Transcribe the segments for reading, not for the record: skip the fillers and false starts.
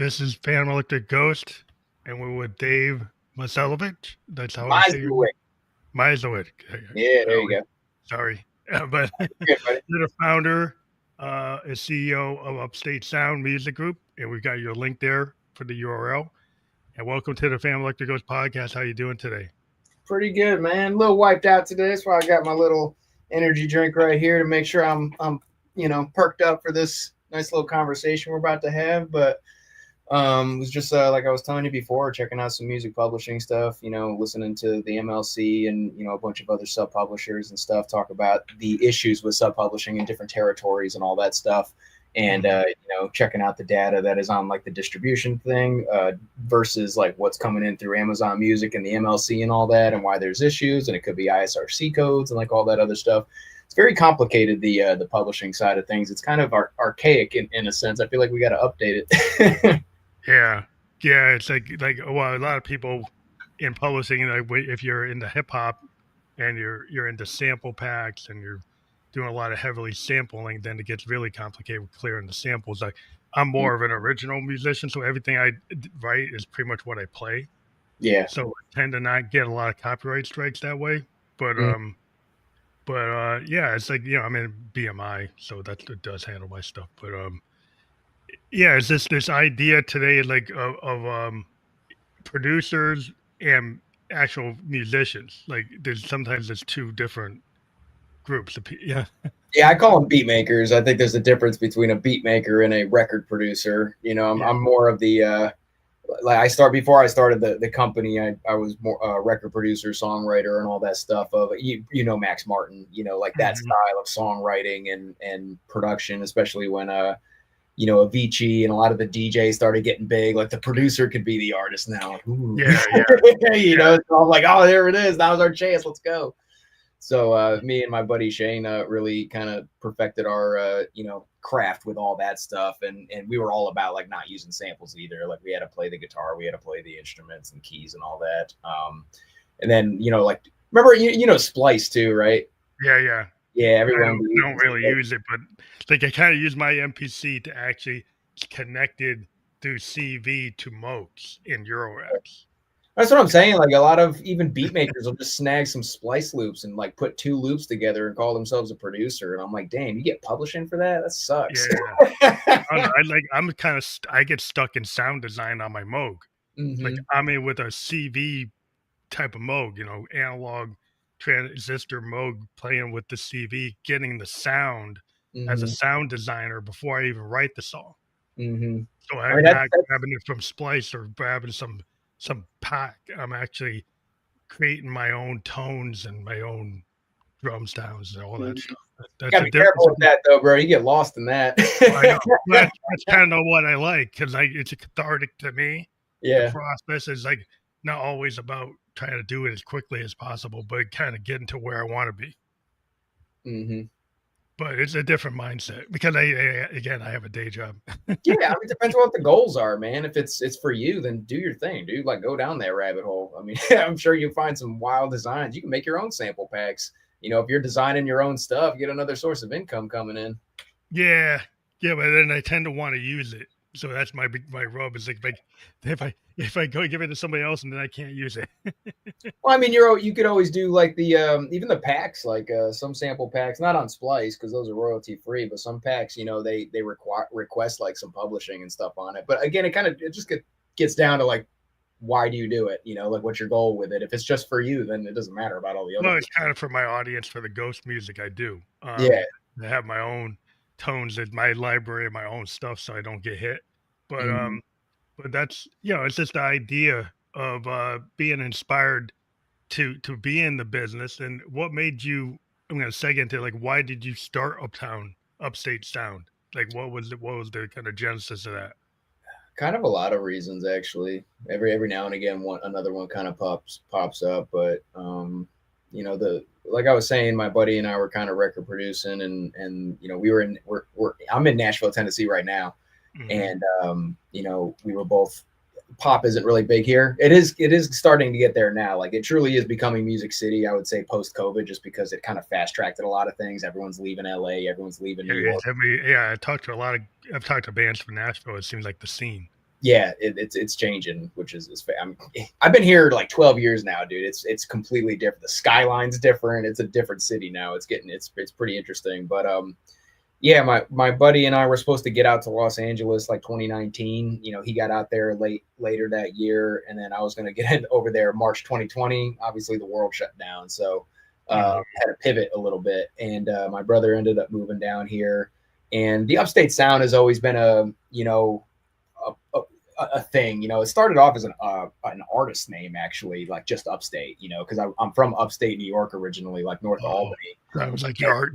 This is Phantom Electric Ghost, and we're with Dave Mysliwiec. That's how I say your name. Mysliwiec. Mysliwiec. Yeah, there you go. Sorry. But Good, buddy. you're the founder and CEO of Upstate Sound Music Group, and we've got your link there for the URL. And welcome to the Phantom Electric Ghost podcast. How you doing today? Pretty good, man. A little wiped out today. That's why I got my little energy drink right here to make sure I'm perked up for this nice little conversation we're about to have. But it was just like I was telling you before, checking out some music publishing stuff, listening to the MLC and, a bunch of other sub-publishers and stuff, talk about the issues with sub-publishing in different territories and all that stuff. And, checking out the data that is on like the distribution thing versus like what's coming in through Amazon Music and the MLC and all that, and why there's issues. And it could be ISRC codes and like all that other stuff. It's very complicated, the publishing side of things. It's kind of archaic in a sense. I feel like we got to update it. Yeah. It's like a lot of people in publishing, like if you're into hip hop and you're into sample packs and you're doing a lot of heavily sampling, then it gets really complicated with clearing the samples. Like I'm more of an original musician, so everything I write is pretty much what I play. Yeah. So I tend to not get a lot of copyright strikes that way. But yeah, it's like, I'm in BMI, so it does handle my stuff. But yeah, it's this idea today, like of producers and actual musicians. Like sometimes there's two different groups. Yeah, I call them beat makers. I think there's a difference between a beat maker and a record producer. I'm more of the before I started the company, I was more a record producer, songwriter, and all that stuff. Of Max Martin, like that style of songwriting and production, especially when Avicii and a lot of the DJs started getting big. Like the producer could be the artist now. Ooh. Yeah. So I'm like, oh, there it is. Now's our chance. Let's go. So me and my buddy Shane really kind of perfected our craft with all that stuff, and we were all about like not using samples either. Like we had to play the guitar, we had to play the instruments and keys and all that. And then remember Splice too, right? Yeah. Everyone I don't really use it, but like I kind of use my MPC to actually connected through CV to Mox in Eurorax. That's what I'm saying. Like a lot of even beat makers will just snag some splice loops and like put two loops together and call themselves a producer. And I'm like, damn, you get publishing for that? That sucks. Yeah. I get stuck in sound design on my Moog. Like I'm in with a CV type of Moog, analog transistor Moog, playing with the CV, getting the sound as a sound designer before I even write the song. So I'm not grabbing it from Splice or grabbing some pack. I'm actually creating my own tones and my own drum sounds and all that stuff. You gotta be careful with that though, bro. You get lost in that. I know. That's kind of what I like, because it's a cathartic to me. Yeah. The process is like not always about trying to do it as quickly as possible, but kind of getting to where I want to be. But it's a different mindset because I have a day job. Yeah, it depends on what the goals are, man. If it's for you, then do your thing, dude. Like go down that rabbit hole. I mean, I'm sure you'll find some wild designs. You can make your own sample packs. If you're designing your own stuff, get another source of income coming in. Yeah, but then I tend to want to use it. So that's my rub is like if I go give it to somebody else and then I can't use it. Well, I mean, you could always do like the even the packs, like some sample packs, not on Splice because those are royalty free, but some packs, they request like some publishing and stuff on it. But again, it just gets down to like, why do you do it? Like what's your goal with it? If it's just for you, then it doesn't matter about all the other. Well, it's kind of for my audience, for the ghost music I do. I have my own tones in my library, my own stuff, so I don't get hit. But but that's it's just the idea of being inspired to be in the business. And what made you? I'm going to seg into like, why did you start Upstate Sound? Like, what was the kind of genesis of that? Kind of a lot of reasons, actually. Every now and again, another one kind of pops up, but like I was saying, my buddy and I were kind of record producing, and I'm in Nashville, Tennessee right now, and we were both. Pop isn't really big here. It is starting to get there now. Like it truly is becoming Music City, I would say, post COVID, just because it kind of fast tracked a lot of things. Everyone's leaving LA, everyone's leaving New York. I've talked to bands from Nashville. It seems like the scene. yeah, it's changing, which is I've been here like 12 years now, dude. It's completely different. The skyline's different. It's a different city now. It's pretty interesting. But yeah, my buddy and I were supposed to get out to Los Angeles like 2019. You know, he got out there later that year, and then I was going to get over there March 2020. Obviously, the world shut down, so had to pivot a little bit. And my brother ended up moving down here, and the Upstate Sound has always been a thing. You know, it started off as an artist name, actually, like just Upstate, you know, because I'm from upstate New York originally, like north of Albany. That was like your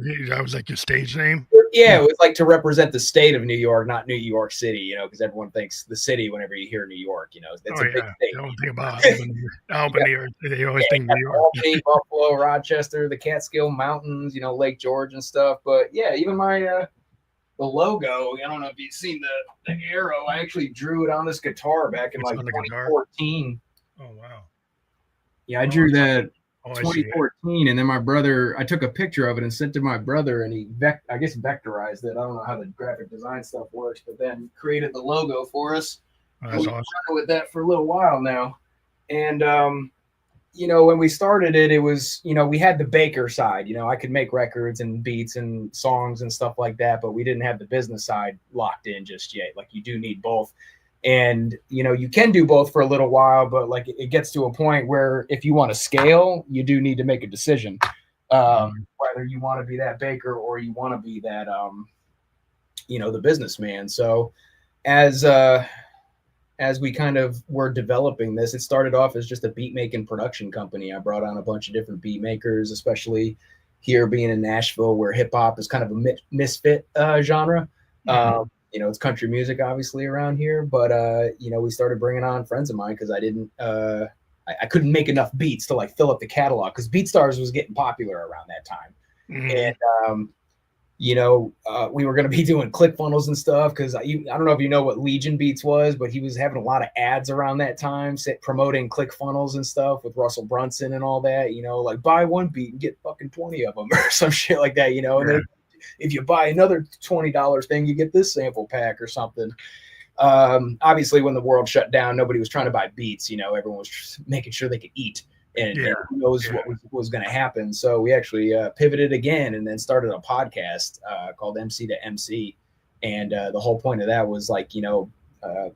stage name? Yeah, it was like to represent the state of New York, not New York City, you know, because everyone thinks the city whenever you hear New York, you know, it's a big state. They don't think about Albany or they always think New York. Albany, Buffalo, Rochester, the Catskill Mountains, you know, Lake George and stuff. But yeah, even my the logo, I don't know if you've seen the arrow. I actually drew it on this guitar back in like 2014. Oh wow. Yeah, I drew that 2014, and then my brother, I took a picture of it and sent to my brother, and he I guess vectorized it. I don't know how the graphic design stuff works, but then created the logo for us. That's awesome. With that for a little while now. And you know, when we started it, it was, you know, we had the baker side. You know, I could make records and beats and songs and stuff like that, but we didn't have the business side locked in just yet. Like, you do need both. And, you know, you can do both for a little while, but like it gets to a point where if you want to scale, you do need to make a decision, whether you want to be that baker or you want to be that, you know, the businessman. So as we kind of were developing this, it started off as just a beat making production company. I brought on a bunch of different beat makers, especially here being in Nashville, where hip hop is kind of a misfit genre. You know, it's country music obviously around here, but you know, we started bringing on friends of mine because I couldn't make enough beats to like fill up the catalog, because BeatStars was getting popular around that time. And you know, we were going to be doing ClickFunnels and stuff, because I don't know if you know what Legion Beats was, but he was having a lot of ads around that time promoting ClickFunnels and stuff with Russell Brunson and all that, you know, like buy one beat and get fucking 20 of them or some shit like that, you know. And then if you buy another $20 thing, you get this sample pack or something. Obviously, when the world shut down, nobody was trying to buy beats. You know, everyone was making sure they could eat, and who knows what was going to happen. So we actually pivoted again and then started a podcast called MC to MC. And the whole point of that was like, you know,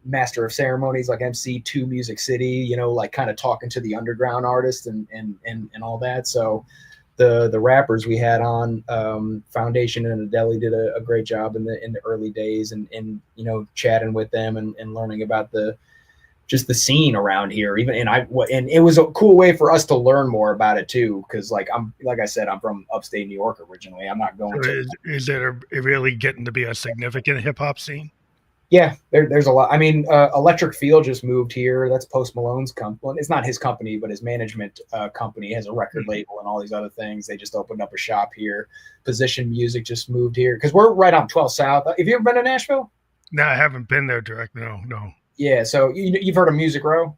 master of ceremonies, like MC to Music City, you know, like kind of talking to the underground artists and all that. So the rappers we had on, Foundation and Adeli did a great job in the early days, and you know, chatting with them and learning about just the scene around here. And it was a cool way for us to learn more about it too, because like I said, I'm from upstate New York originally. I'm not going to. Is it really getting to be a significant hip hop scene? Yeah, there's a lot. I mean, Electric Feel just moved here. That's Post Malone's company. Well, it's not his company, but his management company has a record label and all these other things. They just opened up a shop here. Position Music just moved here because we're right on 12 South. Have you ever been to Nashville? No, I haven't been there directly. No. Yeah, so you've heard of Music Row?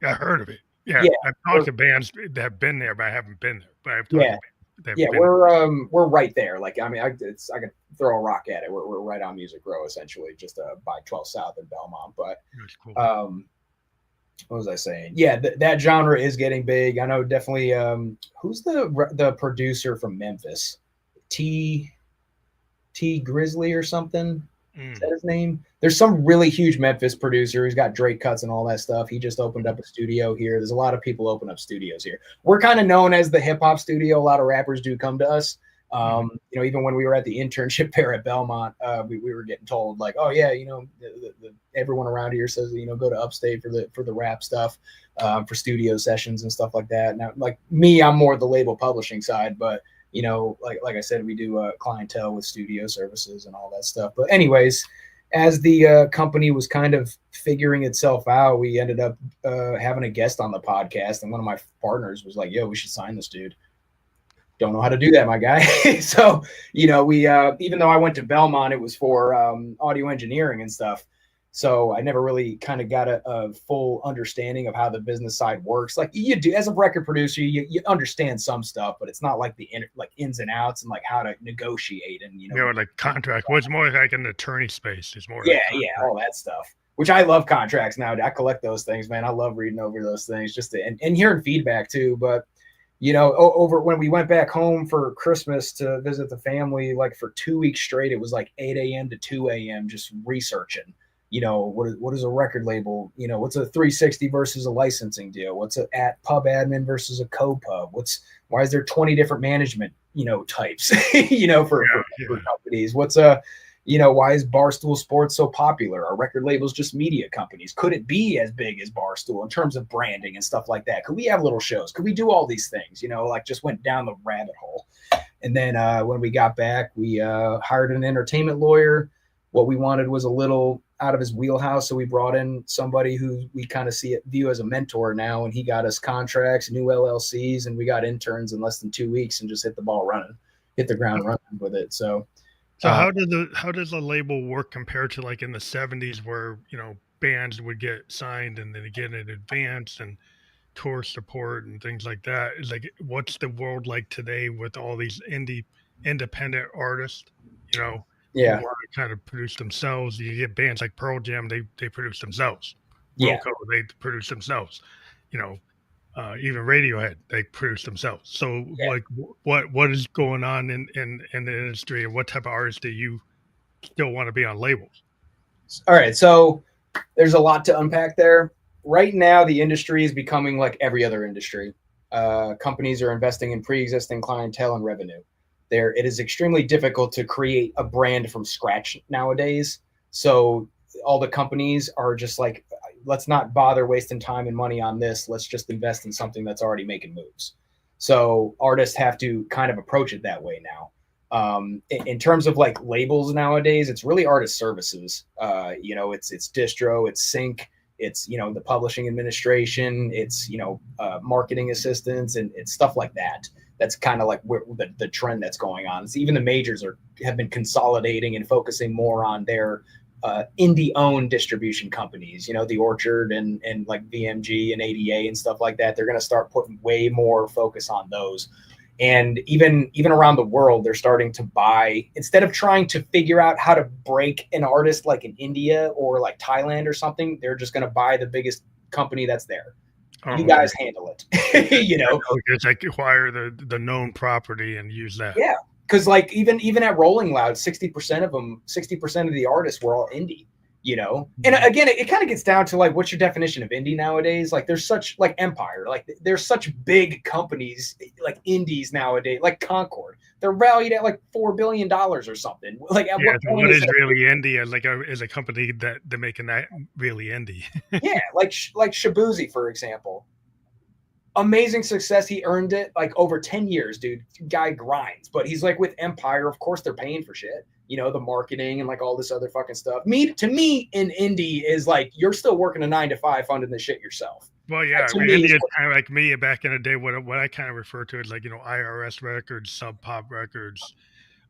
I heard of it. Yeah. I've talked to bands that have been there, but I haven't been there. But I've talked to bands. We're right there. Like, I mean, I could throw a rock at it. We're right on Music Row, essentially, just by 12 South in Belmont. But cool. What was I saying? Yeah, that genre is getting big. I know definitely. Who's the producer from Memphis? T Grizzly or something? Is that his name? There's some really huge Memphis producer. He's got Drake cuts and all that stuff. He just opened up a studio here. There's a lot of people open up studios here. We're kind of known as the hip hop studio. A lot of rappers do come to us. You know, even when we were at the internship there at Belmont, we were getting told like, oh yeah, you know, everyone around here says, you know, go to Upstate for the rap stuff, for studio sessions and stuff like that. Now, like me, I'm more the label publishing side, but you know, like I said, we do clientele with studio services and all that stuff. But anyways, as the company was kind of figuring itself out, we ended up having a guest on the podcast, and one of my partners was like, yo, we should sign this dude. Don't know how to do that, my guy. So, you know, we even though I went to Belmont, it was for audio engineering and stuff. So I never really kind of got a full understanding of how the business side works. Like you do as a record producer, you understand some stuff, but it's not like the ins and outs and like how to negotiate and, you know, like contract. Well, it's more like an attorney space. It's more. Yeah, all that stuff. which I love contracts now. I collect those things, man. I love reading over those things and hearing feedback too. But over when we went back home for Christmas to visit the family, like for 2 weeks straight, it was like 8 a.m. to 2 a.m. just researching. What is a record label? What's a 360 versus a licensing deal? What's a pub admin versus a co-pub? Why is there 20 different management, types, for companies? Why is Barstool Sports so popular? Are record labels just media companies? Could it be as big as Barstool in terms of branding and stuff like that? Could we have little shows? Could we do all these things? Just went down the rabbit hole. And then when we got back, we hired an entertainment lawyer. What we wanted was a little out of his wheelhouse. So we brought in somebody who we kind of view as a mentor now. And he got us contracts, new LLCs, and we got interns in less than 2 weeks and just hit the ground running with it. So how does the label work compared to like in the 70s where, bands would get signed and then get in advance and tour support and things like that? Like, what's the world like today with all these independent artists, who want to kind of produce themselves? You get bands like Pearl Jam, they produce themselves. Wilco, they produce themselves. Even Radiohead, they produce themselves. So like what is going on in the industry, and what type of artists do you still want to be on labels? All right, so there's a lot to unpack there. Right now, the industry is becoming like every other industry. Companies are investing in pre-existing clientele and revenue. It is extremely difficult to create a brand from scratch nowadays. So all the companies are just like, let's not bother wasting time and money on this. Let's just invest in something that's already making moves. So artists have to kind of approach it that way now. In terms of like labels nowadays, it's really artist services. It's distro, it's sync, it's, the publishing administration, it's, marketing assistants, and it's stuff like that. That's kind of like the trend that's going on. It's even the majors have been consolidating and focusing more on their indie-owned distribution companies, the Orchard and like VMG and ADA and stuff like that. They're going to start putting way more focus on those. And even around the world, they're starting to buy, instead of trying to figure out how to break an artist like in India or like Thailand or something, they're just going to buy the biggest company that's there. You guys handle it. Just like acquire the known property and use that. Yeah. Because like even at Rolling Loud, 60% of the artists were all indie, And again, it kind of gets down to like, what's your definition of indie nowadays? Like there's such like Empire, like there's such big companies like indies nowadays, like Concord. They're valued at like $4 billion or something. Like at what is really indie? Like is a company that they're making that really indie? Yeah, like Shabuzi, for example. Amazing success. He earned it like over 10 years, dude. Guy grinds, but he's like with Empire. Of course, they're paying for shit, the marketing and like all this other fucking stuff. To me, in indie is like you're still working a 9-to-5 funding the shit yourself. Well, yeah, indie is kind of like me back in the day. What I kind of refer to as like IRS records, Sub Pop records,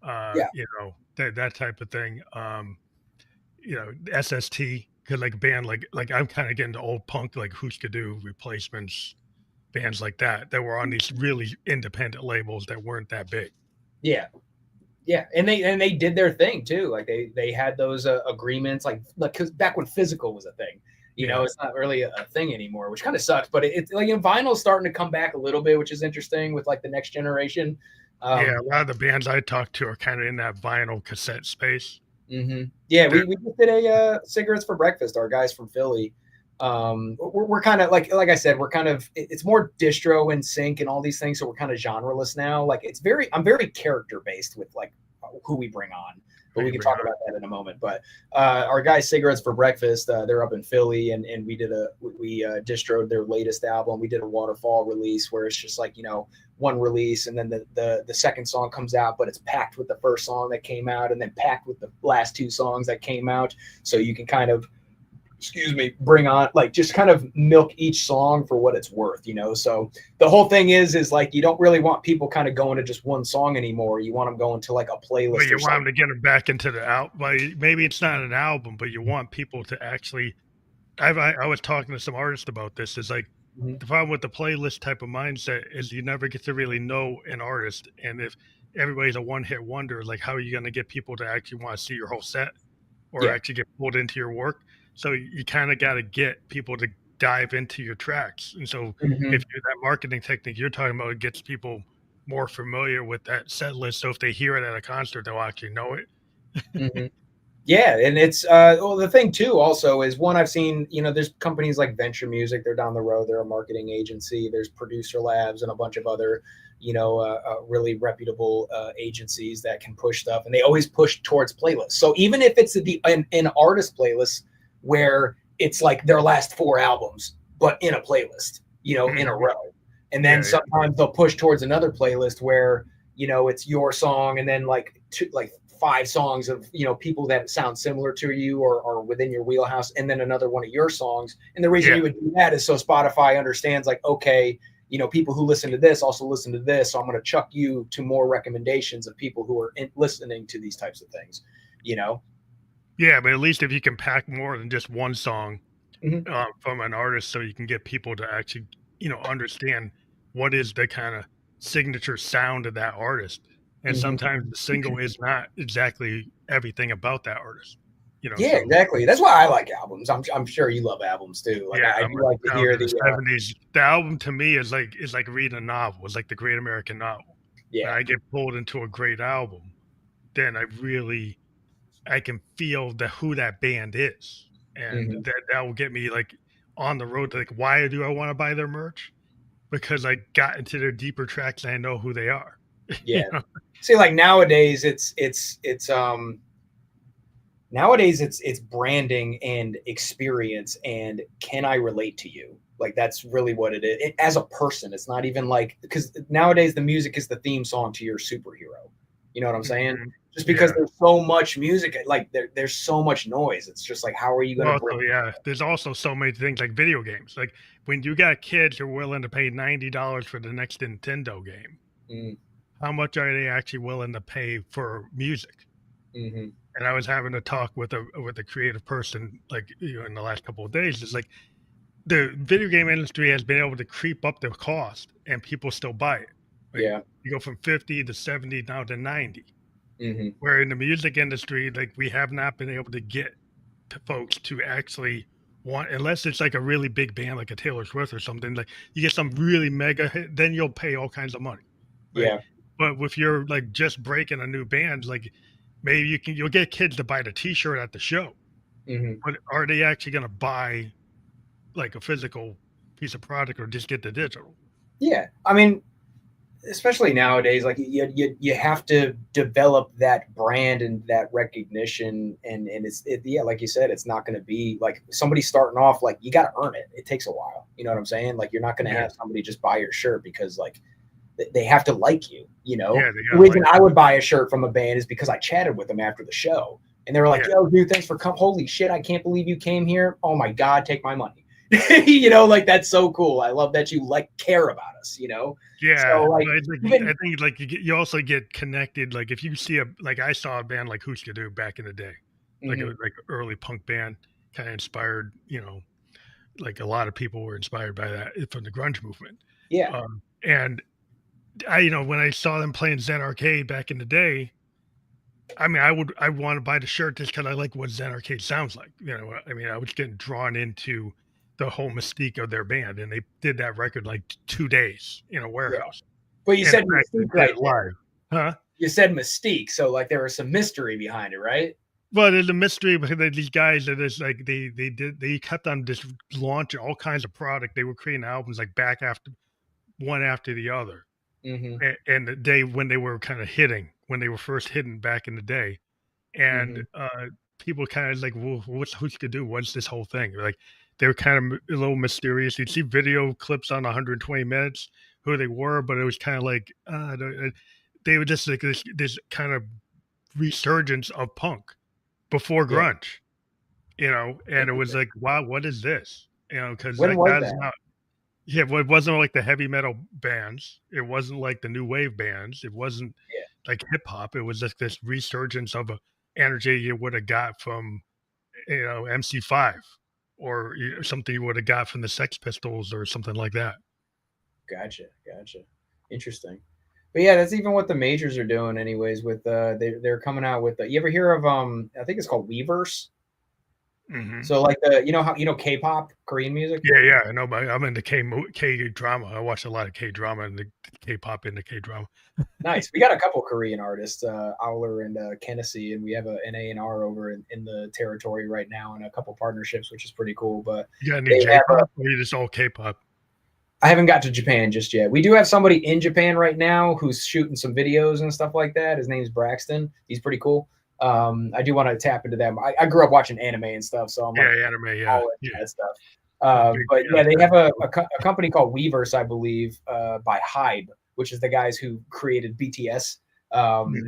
that type of thing. SST, because like a band like I'm kind of getting to old punk like Huskadoo, Replacements. Bands like that were on these really independent labels that weren't that big. Yeah, and they did their thing too. Like they had those agreements, like because back when physical was a thing, it's not really a thing anymore, which kind of sucks. But it's like vinyl's starting to come back a little bit, which is interesting with like the next generation. A lot of the bands I talked to are kind of in that vinyl cassette space. Mm-hmm. Yeah, we just did a Cigarettes for Breakfast. Our guys from Philly. We're kind of like I said, we're kind of, it's more distro and sync and all these things. So we're kind of genreless now. Like I'm very character based with like who we bring on, but we can talk about that in a moment. But our guys Cigarettes for Breakfast, they're up in Philly and we distroed their latest album. We did a waterfall release where it's just like, one release and then the second song comes out, but it's packed with the first song that came out and then packed with the last two songs that came out. So you can kind of, bring on, like, just kind of milk each song for what it's worth, So the whole thing is like, you don't really want people kind of going to just one song anymore. You want them going to like a playlist. Well, you want them to get them back into the album. Maybe it's not an album, but you want people to actually, I was talking to some artists about this. Is like, the problem with the playlist type of mindset is you never get to really know an artist. And if everybody's a one-hit wonder, like how are you going to get people to actually want to see your whole set or actually get pulled into your work? So you kind of got to get people to dive into your tracks. And so if Mm-hmm. you're that marketing technique you're talking about, it gets people more familiar with that set list. So if they hear it at a concert, they'll actually know it. Mm-hmm. Yeah, and it's well, the thing too also is one I've seen, there's companies like Venture Music, they're down the road, they're a marketing agency. There's Producer Labs and a bunch of other, really reputable agencies that can push stuff, and they always push towards playlists. So even if it's an artist playlist where it's like their last 4 albums, but in a playlist, in a row, and then Yeah, sometimes they'll push towards another playlist where it's your song and then like 5 songs of people that sound similar to you or are within your wheelhouse, and then another one of your songs. And the reason yeah, you would do that is so Spotify understands, like, okay, people who listen to this also listen to this, so I'm going to chuck you to more recommendations of people who are listening to these types of things. yeah. But at least if you can pack more than just one song Mm-hmm. from an artist, so you can get people to actually understand what is the kind of signature sound of that artist. And Mm-hmm. sometimes the single is not exactly everything about that artist. Yeah, So exactly. That's why I like albums. I'm sure you love albums too. Like yeah, I I'm do a like to sound hear of the the '70s. The album to me is like reading a novel. It's like the Great American Novel. When yeah. I get pulled into a great album, then I can feel who that band is, and Mm-hmm. that will get me like on the road to like why do I want to buy their merch? Because I got into their deeper tracks and I know who they are. Yeah. See, like nowadays it's branding and experience and can I relate to you? Like that's really what it is. As a person, it's not even like, because nowadays the music is the theme song to your superhero. You know what I'm saying? Mhm. Just because Yeah. there's so much music, like there's so much noise. It's just like, how are you going to Well, bring? so yeah, there's also so many things like video games. Like when you got kids who are willing to pay $90 for the next Nintendo game, Mm, how much are they actually willing to pay for music? mm-hmm, And I was having a talk with a creative person like in the last couple of days. It's like the video game industry has been able to creep up the cost and people still buy it. Like yeah. you go from 50 to 70 now to 90. Mm-hmm, Where in the music industry, like we have not been able to get to folks to actually want, unless it's like a really big band like a Taylor Swift or something, like you get some really mega hit, then you'll pay all kinds of money, right? yeah. But if you're like just breaking a new band, like maybe you'll get kids to buy the t-shirt at the show, Mm-hmm, but are they actually gonna buy like a physical piece of product or just get the digital? yeah. I mean, especially nowadays, like you have to develop that brand and that recognition, and yeah, like you said, it's not going to be like somebody starting off. Like you got to earn it. It takes a while. You know what I'm saying? Like you're not going to Yeah, have somebody just buy your shirt because like they have to like you. yeah, they The gotta reason like I would buy a shirt from a band is because I chatted with them after the show, and they were like, yeah, "Yo, dude, thanks for coming. Holy shit, I can't believe you came here. Oh my god, take my money." Like that's so cool. I love that you like care about us. So yeah. like But it's like even I think like you also get connected. Like if you see like I saw a band like Husker Du back in the day, like a mhm, like early punk band, kind of inspired. Like a lot of people were inspired by that from the grunge movement. yeah. And when I saw them playing Zen Arcade back in the day, I mean, I want to buy the shirt just because I like what Zen Arcade sounds like. I mean, I was getting drawn into the whole mystique of their band, and they did that record like 2 days in a Yeah. warehouse, But you and said in fact, they mystique did right it there. live, huh? You said mystique, so like there was some mystery behind it, right? Well, there's a mystery because these guys that is like they kept on just launching all kinds of product. They were creating albums like back after one after the other. Mm-hmm. And the day when they were kind of hitting, when they were first hitting back in the day, and Mm-hmm. people kind of like, well, what's Husker Du? What's this whole thing? Like they were kind of a little mysterious. You'd see video clips on 120 minutes who they were, but it was kind of like they were just like this kind of resurgence of punk before Yeah. grunge, and it was Interesting. like, wow, what is this? Because When like was that is that? not. Yeah, well, it wasn't like the heavy metal bands. It wasn't like the new wave bands. It wasn't Yeah. like hip hop. It was just this resurgence of a energy you would have got from, MC5 or something you would have got from the Sex Pistols or something like that. Gotcha. Gotcha. Interesting. But yeah, that's even what the majors are doing, anyways. With they're coming out with. You ever hear of I think it's called Weverse. Mm-hmm. So like K-pop, Korean music. Yeah. I know, but I'm into K drama. I watch a lot of K drama and the K-pop into K drama. Nice. We got a couple Korean artists, Owler and Kennedy, and we have an A&R over in the territory right now, and a couple partnerships, which is pretty cool. But You got any J-pop or you just all K-pop? I haven't got to Japan just yet. We do have somebody in Japan right now who's shooting some videos and stuff like that. His name's Braxton. He's pretty cool. I do want to tap into them. I grew up watching anime and stuff, so I'm like, anime, yeah, that stuff. But yeah, they have a company called Weverse, I believe, by Hybe, which is the guys who created BTS. And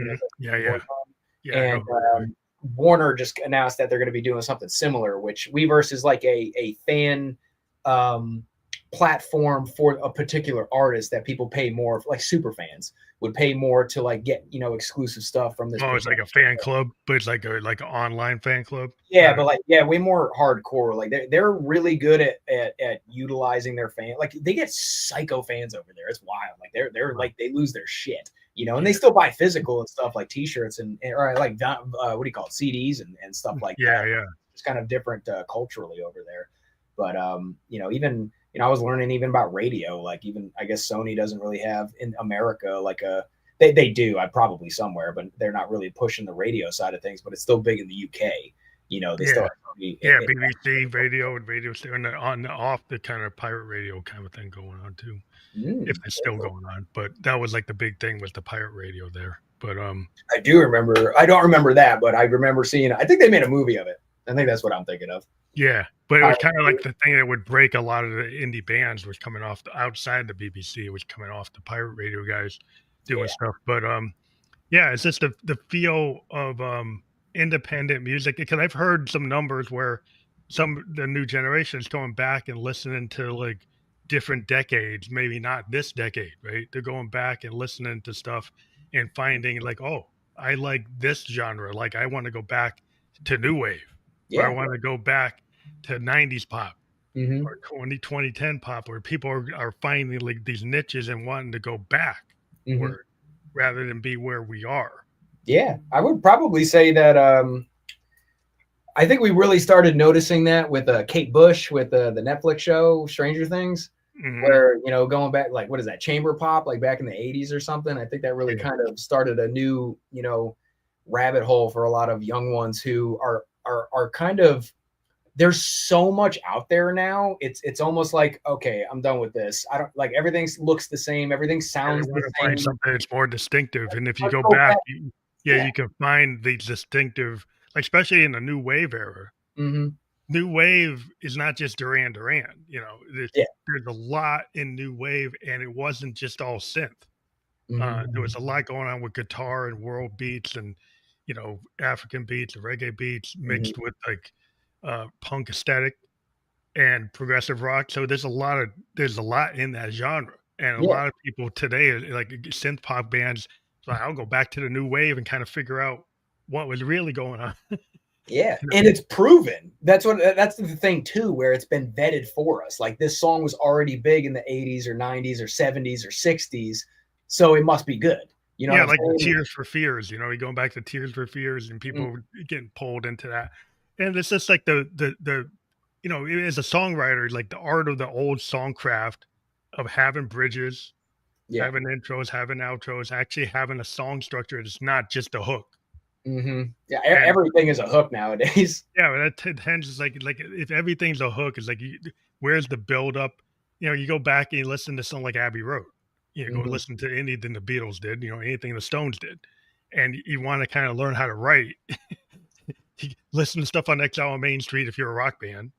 Warner just announced that they're going to be doing something similar, which Weverse is like a fan platform for a particular artist that people pay more, like super fans would pay more to like get exclusive stuff from this. Oh, it's like a fan club, but it's like an online fan club. Yeah, but way more hardcore. Like they're really good at utilizing their fan. Like they get psycho fans over there. It's wild. Like they're like they lose their shit, and they still buy physical and stuff like T-shirts and or like what do you call it, CDs and stuff like that. Yeah. It's kind of different culturally over there, but even. I was learning even about radio, like even I guess Sony doesn't really have in America like they do, I probably somewhere, but they're not really pushing the radio side of things, but it's still big in the UK. They still have BBC radio and radio on the off the kind of pirate radio kind of thing going on too. If it's still going on. But that was like the big thing with the pirate radio there. But I do remember, I don't remember that, but I remember seeing, I think they made a movie of it. I think that's what I'm thinking of. Yeah, but it was kind of like the thing that would break a lot of the indie bands was coming off outside the BBC. It was coming off the pirate radio guys doing stuff. But it's just the feel of independent music, because I've heard some numbers where the new generation is going back and listening to like different decades, maybe not this decade, right? They're going back and listening to stuff and finding like, oh, I like this genre. Like I want to go back to new wave. Yeah. Or I want to go back to 90s pop or 2010 pop, where people are finding like these niches and wanting to go back rather than be where we are. Yeah, I would probably say that I think we really started noticing that with Kate Bush with the Netflix show Stranger Things, where, going back, like, what is that, chamber pop, like back in the 80s or something. I think that really kind of started a new, rabbit hole for a lot of young ones who are kind of, there's so much out there now. It's almost like, okay, I'm done with this. I don't like, everything looks the same. Everything sounds the same. Find something that's more distinctive. And if you go back, you can find the distinctive, like, especially in the new wave era. New wave is not just Duran Duran. There's a lot in new wave, and it wasn't just all synth. There was a lot going on with guitar and world beats and African beats, reggae beats mixed with like punk aesthetic and progressive rock. So there's a lot in that genre, and a lot of people today, like synth pop bands, so I'll go back to the new wave and kind of figure out what was really going on. And it's proven. That's the thing too, where it's been vetted for us. Like this song was already big in the 80s or 90s or 70s or 60s, so it must be good. Like Tears for Fears, you're going back to Tears for Fears and people getting pulled into that. And it's just like the as a songwriter, like the art of the old songcraft of having bridges, having intros, having outros, actually having a song structure that's not just a hook. Yeah, everything is a hook nowadays. Yeah, that tends like if everything's a hook, it's like where's the build up? You go back and you listen to something like Abbey Road. Go listen to anything the Beatles did, anything the Stones did, and you want to kind of learn how to write. Listen to stuff on Exile on Main Street if you're a rock band.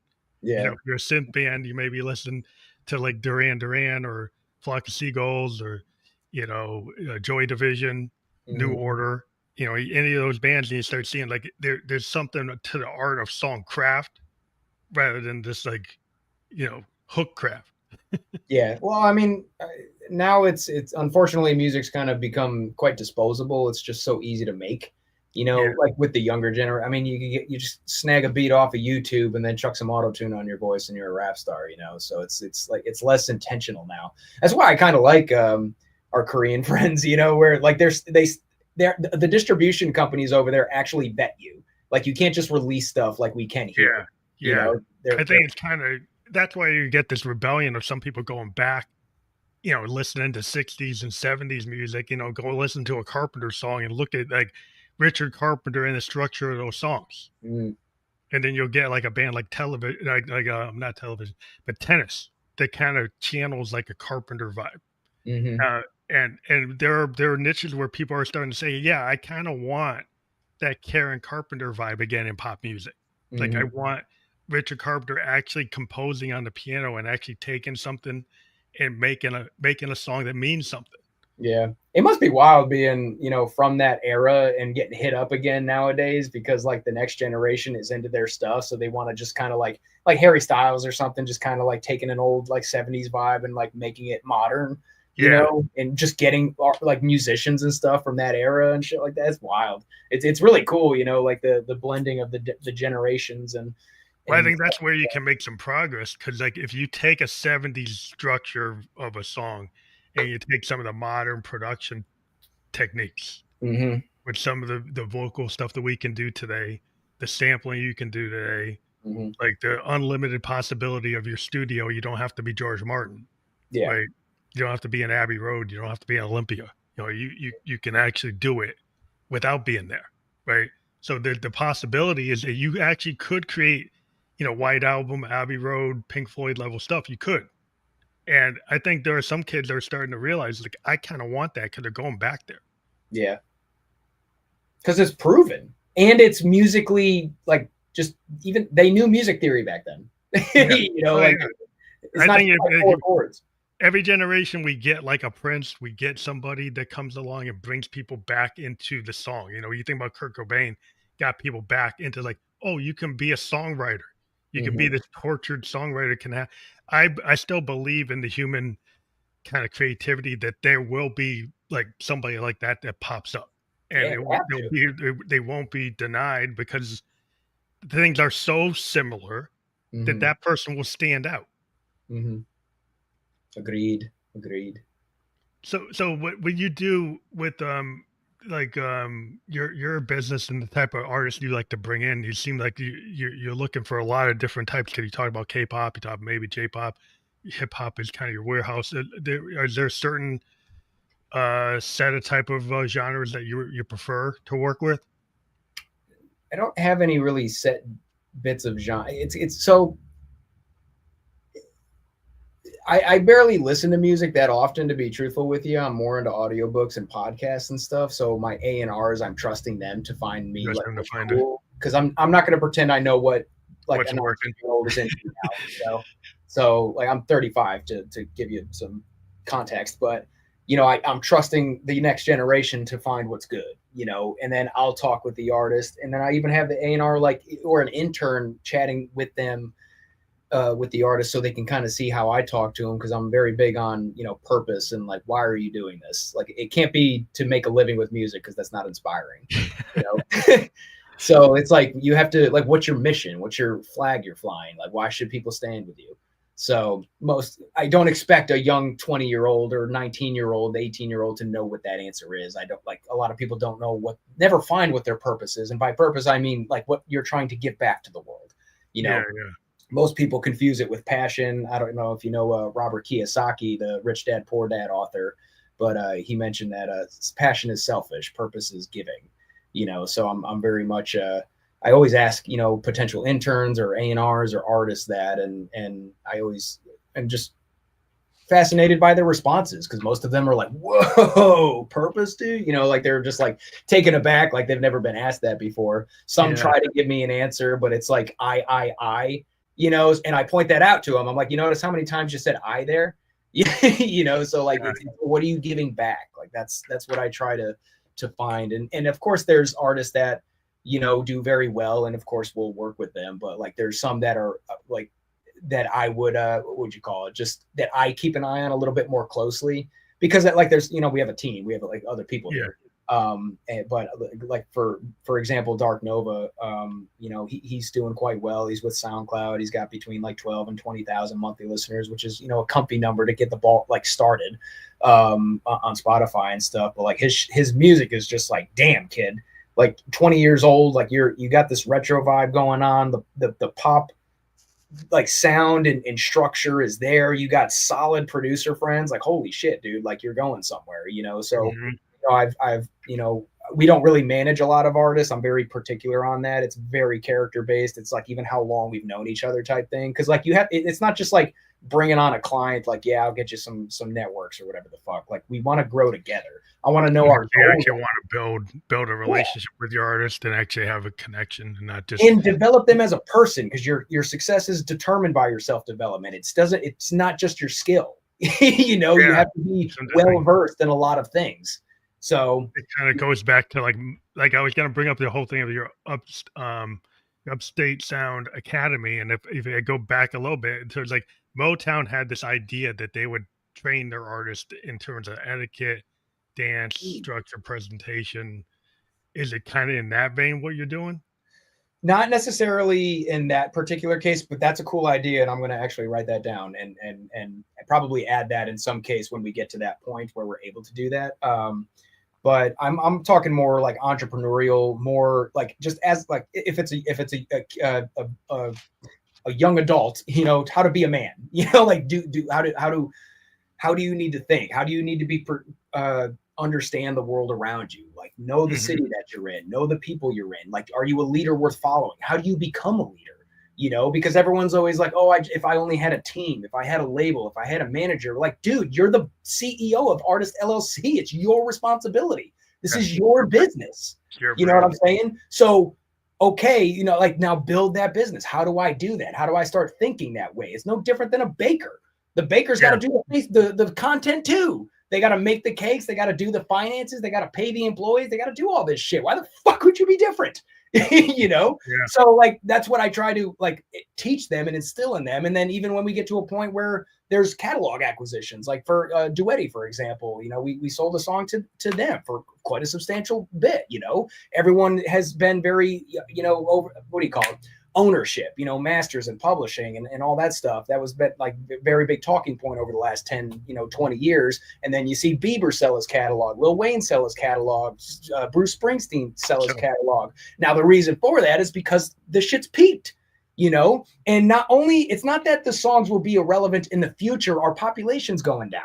If you're a synth band, you maybe listen to like Duran Duran or Flock of Seagulls or Joy Division, New Order. Any of those bands, and you start seeing like there's something to the art of songcraft rather than just like hook craft. Yeah, well, I mean, now it's unfortunately music's kind of become quite disposable. It's just so easy to make, like with the younger generation. I mean, you just snag a beat off of YouTube and then chuck some auto-tune on your voice and you're a rap star, so it's like it's less intentional now. That's why I kind of like our Korean friends, where like the distribution companies over there actually vet you. Like you can't just release stuff like we can here. Yeah. You know, I think it's kind of, that's why you get this rebellion of some people going back, you know, listening to 60s and 70s music, you know, go listen to a Carpenter song and look at like Richard Carpenter and the structure of those songs. Mm. And then you'll get like a band like Television, not Television, but Tennis, that kind of channels like a Carpenter vibe. Mm-hmm. And there are niches where people are starting to say, yeah, I kind of want that Karen Carpenter vibe again in pop music. Like I Mm-hmm. want Richard Carpenter actually composing on the piano and actually taking something and making a song that means something. Yeah. It must be wild being, you know, from that era and getting hit up again nowadays, because like the next generation is into their stuff. So they want to just kind of like Harry Styles or something, just kind of like taking an old like 70s vibe and like making it modern, you know, and just getting like musicians and stuff from that era and shit like that. It's wild. It's really cool, you know, like the blending of the generations and Well, I think that's where you can make some progress, because like if you take a 70s structure of a song and you take some of the modern production techniques mm-hmm. with some of the vocal stuff that we can do today, the sampling you can do today, Mm-hmm. like the unlimited possibility of your studio. You don't have to be George Martin, right? You don't have to be in Abbey Road. You don't have to be in Olympia. You know, you can actually do it without being there, right? So the possibility is that you actually could create, you know, White Album, Abbey Road, Pink Floyd level stuff. You could. And I think there are some kids that are starting to realize, like, I kind of want that because they're going back there. Yeah. Because it's proven. And it's musically, like, just even, they knew music theory back then. Yeah. You know, like, it's not think like 4 chords. Every generation we get like a Prince, we get somebody that comes along and brings people back into the song. You know, you think about Kurt Cobain, got people back into like, oh, you can be a songwriter. You can be this tortured songwriter. I still believe in the human kind of creativity, that there will be like somebody like that pops up, and they won't be denied, because things are so similar that person will stand out. Agreed. So what you do with your business and the type of artists you like to bring in, you seem like you're looking for a lot of different types. Because you talk about K-pop, you talk maybe J-pop, hip hop is kind of your warehouse. Is there certain set of type of genres that you prefer to work with? I don't have any really set bits of genre. It's so I barely listen to music that often, to be truthful with you. I'm more into audiobooks and podcasts and stuff. So my A&Rs, I'm trusting them to find me cool, because I'm not going to pretend I know what like an 19-year-old is into now. You know? So like I'm 35 to give you some context, but you know I'm trusting the next generation to find what's good. You know, and then I'll talk with the artist, and then I even have the A&R like or an intern chatting with them. With the artist, so they can kind of see how I talk to them, because I'm very big on, you know, purpose and like, why are you doing this? Like, it can't be to make a living with music, because that's not inspiring, you know. So it's like you have to, like, what's your mission? What's your flag you're flying? Like, why should people stand with you? So I don't expect a young 20-year-old or 19-year-old, 18-year-old to know what that answer is. I don't, like, a lot of people don't know never find what their purpose is, and by purpose I mean like what you're trying to give back to the world, you know. Most people confuse it with passion. I don't know if you know Robert Kiyosaki, the Rich Dad Poor Dad author, but he mentioned that passion is selfish, purpose is giving. You know, so I'm very much. I always ask, you know, potential interns or A&Rs or artists that, and I'm just fascinated by their responses, because most of them are like, "Whoa, purpose, dude!" You know, like they're just like taken aback, like they've never been asked that before. Some try to give me an answer, but it's like I. You know, and I point that out to them. I'm like, you notice how many times you said I there? You know, so like, what are you giving back? Like, that's what I try to find. And of course, there's artists that, you know, do very well, and of course we'll work with them. But like, there's some that are like that I would, what would you call it? Just that I keep an eye on a little bit more closely, because like there's, you know, we have a team, we have like other people here. But like for example, Dark Nova, you know, he's doing quite well. He's with SoundCloud. He's got between like 12 and 20,000 monthly listeners, which is, you know, a comfy number to get the ball like started on Spotify and stuff. But like his music is just like, damn, kid, like 20 years old, like you got this retro vibe going on. The pop like sound and structure is there. You got solid producer friends. Like, holy shit, dude, like you're going somewhere, you know? So, Mhm. you know, I've, you know, we don't really manage a lot of artists. I'm very particular on that. It's very character based. It's like even how long we've known each other type thing. Cause like it's not just like bringing on a client, like, yeah, I'll get you some networks or whatever the fuck. Like we want to grow together. I want to know Like, our you goals. actually wanna build a Yeah. relationship with your artist and actually have a connection and not just And develop them as a person, because your success is determined by your self development. It's not just your skill. You know, you yeah, have to be so well definitely. versed in a lot of things. So It kinda goes back to, like, I was gonna bring up the whole thing of your Upstate Sound Academy, and if I go back a little bit, so it's like Motown had this idea that they would train their artists in terms of etiquette, dance, structure, presentation. Is it kinda in that vein what you're doing? not necessarily in that particular case, but that's a cool idea, and I'm going to actually write that down and probably add that in some case when we get to that point where we're able to do that. But I'm talking more like entrepreneurial, more like just as like if it's a young adult, you know, how to be a man, you know, like do how do you need to think? How do you need to be understand the world around you? Like know the Mhm. city that you're in, know the people you're in. Like, are you a leader worth following? How do you become a leader? You know, because everyone's always like, oh, if I only had a team, if I had a label, if I had a manager, like, dude, you're the CEO of Artist LLC. It's your responsibility. This Yeah, is your business. it's your You know what I'm brand. saying? So, okay, you know, like now build that business. How do I do that? How do I start thinking that way? It's no different than a baker. The baker's got Yeah, to do the content too. They got to make the cakes. They got to do the finances. They got to pay the employees. They got to do all this shit. Why the fuck would you be different? You know? yeah. So like that's what I try to like teach them and instill in them. And then even when we get to a point where there's catalog acquisitions, like for Duetti, for example, you know, we sold a song to them for quite a substantial bit. You know, everyone has been very, you know, over what do you call it? Ownership, you know, masters and publishing and all that stuff. That was like very big talking point over the last 10, you know, 20 years. And then you see Bieber sell his catalog, Lil Wayne sell his catalog, Bruce Springsteen sell his So catalog. Now, the reason for that is because the shit's peaked, you know, and not only, it's not that the songs will be irrelevant in the future, our population's going down.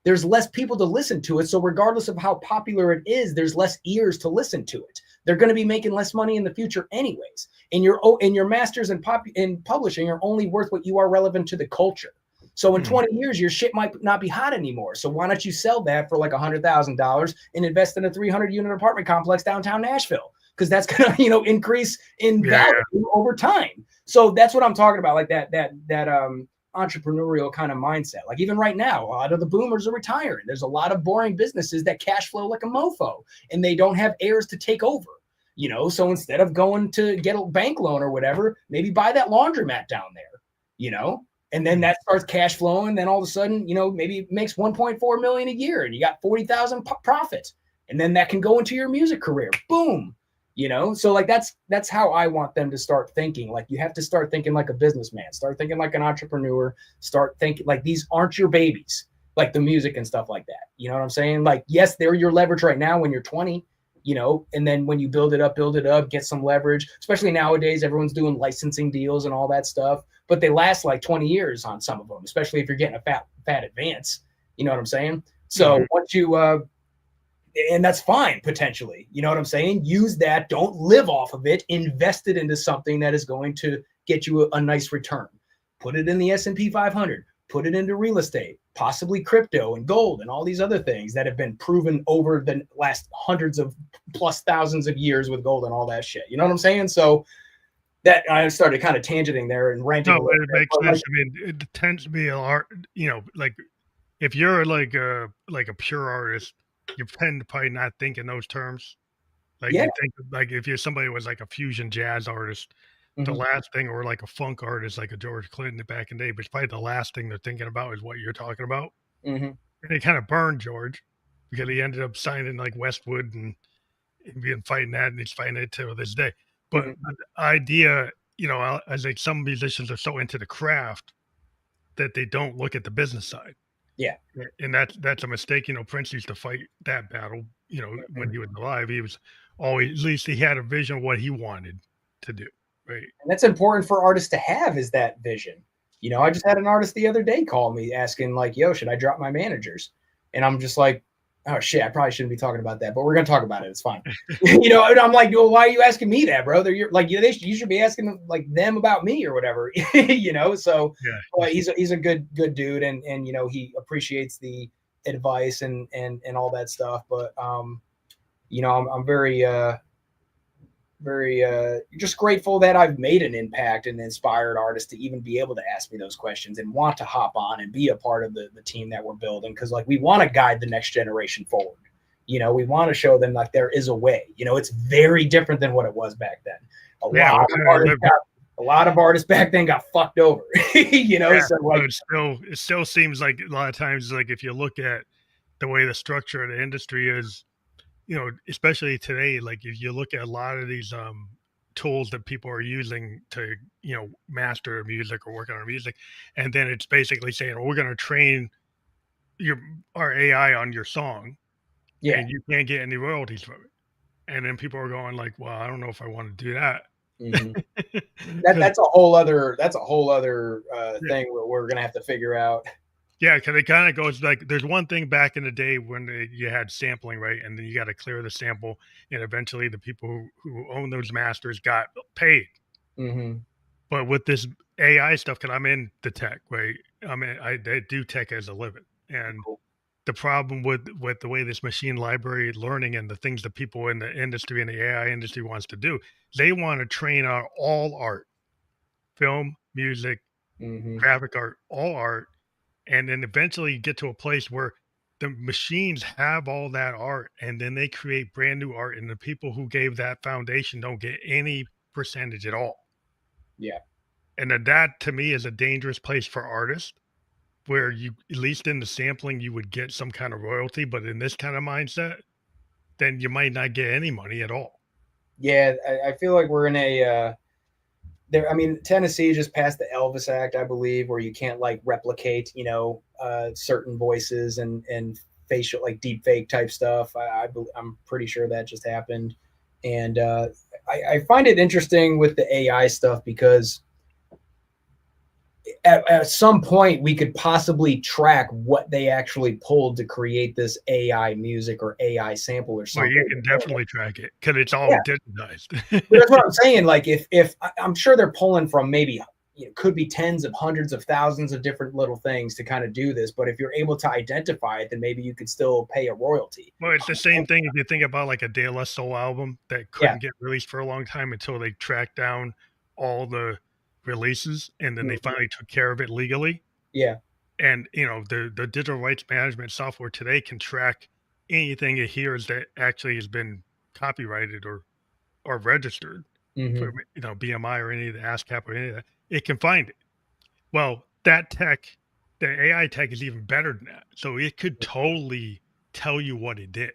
There's less people to listen to it. So regardless of how popular it is, there's less ears to listen to it. They're going to be making less money in the future anyways. And your masters in publishing are only worth what you are relevant to the culture. So in mhm. 20 years, your shit might not be hot anymore. So why don't you sell that for like $100,000 and invest in a 300 unit apartment complex downtown Nashville? Because that's going to, you know, increase in Yeah, value yeah. over time. So that's what I'm talking about. Like that entrepreneurial kind of mindset. Like even right now, a lot of the boomers are retiring. There's a lot of boring businesses that cash flow like a mofo and they don't have heirs to take over. You know, so instead of going to get a bank loan or whatever, maybe buy that laundromat down there, you know, and then Mhm. that starts cash flowing. Then all of a sudden, you know, maybe it makes 1.4 million a year and you got 40,000 profit. And then that can go into your music career. Boom. You know, so like that's how I want them to start thinking. Like you have to start thinking like a businessman, start thinking like an entrepreneur, start thinking like these aren't your babies, like the music and stuff like that. You know what I'm saying? Like, yes, they're your leverage right now when you're 20, you know, and then when you build it up, get some leverage, especially nowadays, everyone's doing licensing deals and all that stuff, but they last like 20 years on some of them, especially if you're getting a fat advance. You know what I'm saying? So Mhm. once you, and that's fine potentially. You know what I'm saying? Use that. Don't live off of it. Invest it into something that is going to get you a nice return. Put it in the S&P 500. Put it into real estate, possibly crypto and gold and all these other things that have been proven over the last hundreds of plus thousands of years with gold and all that shit. You know what I'm saying? So that I started kind of tangenting there and ranting No, a little it bit. makes But like, sense. I mean, it tends to be a art, you know, like if you're like a pure artist, you tend to probably not think in those terms. Like yeah. you think like if you're somebody who was like a fusion jazz artist, the Mm-hmm, last thing or like a funk artist like a George Clinton back in the day, but probably the last thing they're thinking about is what you're talking about. mm-hmm, And it kind of burned George because he ended up signing like Westwood and being fighting that and he's fighting it to this day. But mm-hmm. the idea, you know, I think some musicians are so into the craft that they don't look at the business side. Yeah. And that's a mistake. You know, Prince used to fight that battle, you know, when Mm-hmm, he was alive. He was always, at least he had a vision of what he wanted to do, right? And that's important for artists to have, is that vision. You know, I just had an artist the other day call me asking like, yo, should I drop my managers? And I'm just like, oh shit, I probably shouldn't be talking about that, but we're gonna talk about it. It's fine. You know, and I'm like, well, why are you asking me that, bro? You're like, you should be asking like them about me or whatever. You know, so Yeah. he's a good dude, and you know, he appreciates the advice and all that stuff. But you know, I'm very just grateful that I've made an impact and inspired artists to even be able to ask me those questions and want to hop on and be a part of the team that we're building, because like we want to guide the next generation forward. You know, we want to show them like there is a way. You know, it's very different than what it was back then. Yeah, A lot of artists back then got fucked over. You know, yeah, so like it still seems like a lot of times, like if you look at the way the structure of the industry is, you know, especially today, like if you look at a lot of these tools that people are using to, you know, master their music or work on their music, and then it's basically saying, well, we're going to train your our AI on your song, yeah. and you can't get any royalties from it. And then people are going like, well, I don't know if I want to do that. Mm-hmm. Because That's a whole other yeah, thing we're gonna have to figure out. yeah, because it kind of goes like there's one thing back in the day when you had sampling, right? And then you got to clear the sample, and eventually the people who own those masters got paid. Mm-hmm. But with this AI stuff, because I'm in the tech, right? I do tech as a living, and Cool. the problem with the way this machine library learning and the things that people in the industry and the AI industry wants to do, they want to train on all art, film, music, Mm-hmm. graphic art, all art, and then eventually get to a place where the machines have all that art, and then they create brand new art, and the people who gave that foundation don't get any percentage at all. Yeah. And then that to me is a dangerous place for artists, where you, at least in the sampling, you would get some kind of royalty, but in this kind of mindset, then you might not get any money at all. Yeah, I feel like we're in a there. I mean, Tennessee just passed the Elvis Act, I believe, where you can't like replicate, you know, certain voices and facial like deep fake type stuff. I'm pretty sure that just happened, and I find it interesting with the AI stuff because at some point we could possibly track what they actually pulled to create this AI music or AI sample or Well, you something. can definitely track it because it's all Yeah, digitized. but that's what I'm saying. Like if I'm sure they're pulling from maybe, you know, could be tens of hundreds of thousands of different little things to kind of do this. But if you're able to identify it, then maybe you could still pay a royalty. Well, it's the same thing if you think about like a De La Soul album that Yeah. couldn't get released for a long time until they tracked down all the releases, and then they Mhm. finally took care of it legally. Yeah. And, you know, the digital rights management software today can track anything it hears that actually has been copyrighted or registered for, Hmm. you know, BMI or any of the ASCAP or any of that. It can find it. Well, that tech, the AI tech is even better than that. So it could totally tell you what it did.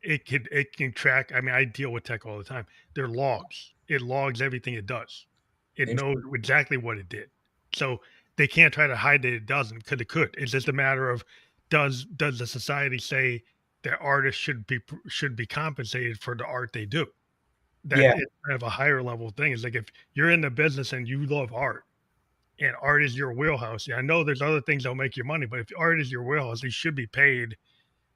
It can track. I mean, I deal with tech all the time. They're logs. It logs everything it does. It knows exactly what it did. So they can't try to hide that it doesn't, because it could. It's just a matter of does the society say that artists should be compensated for the art they do? That Yeah. is kind of a higher level thing. It's like if you're in the business and you love art and art is your wheelhouse. Yeah, I know there's other things that'll make you money, but if art is your wheelhouse, you should be paid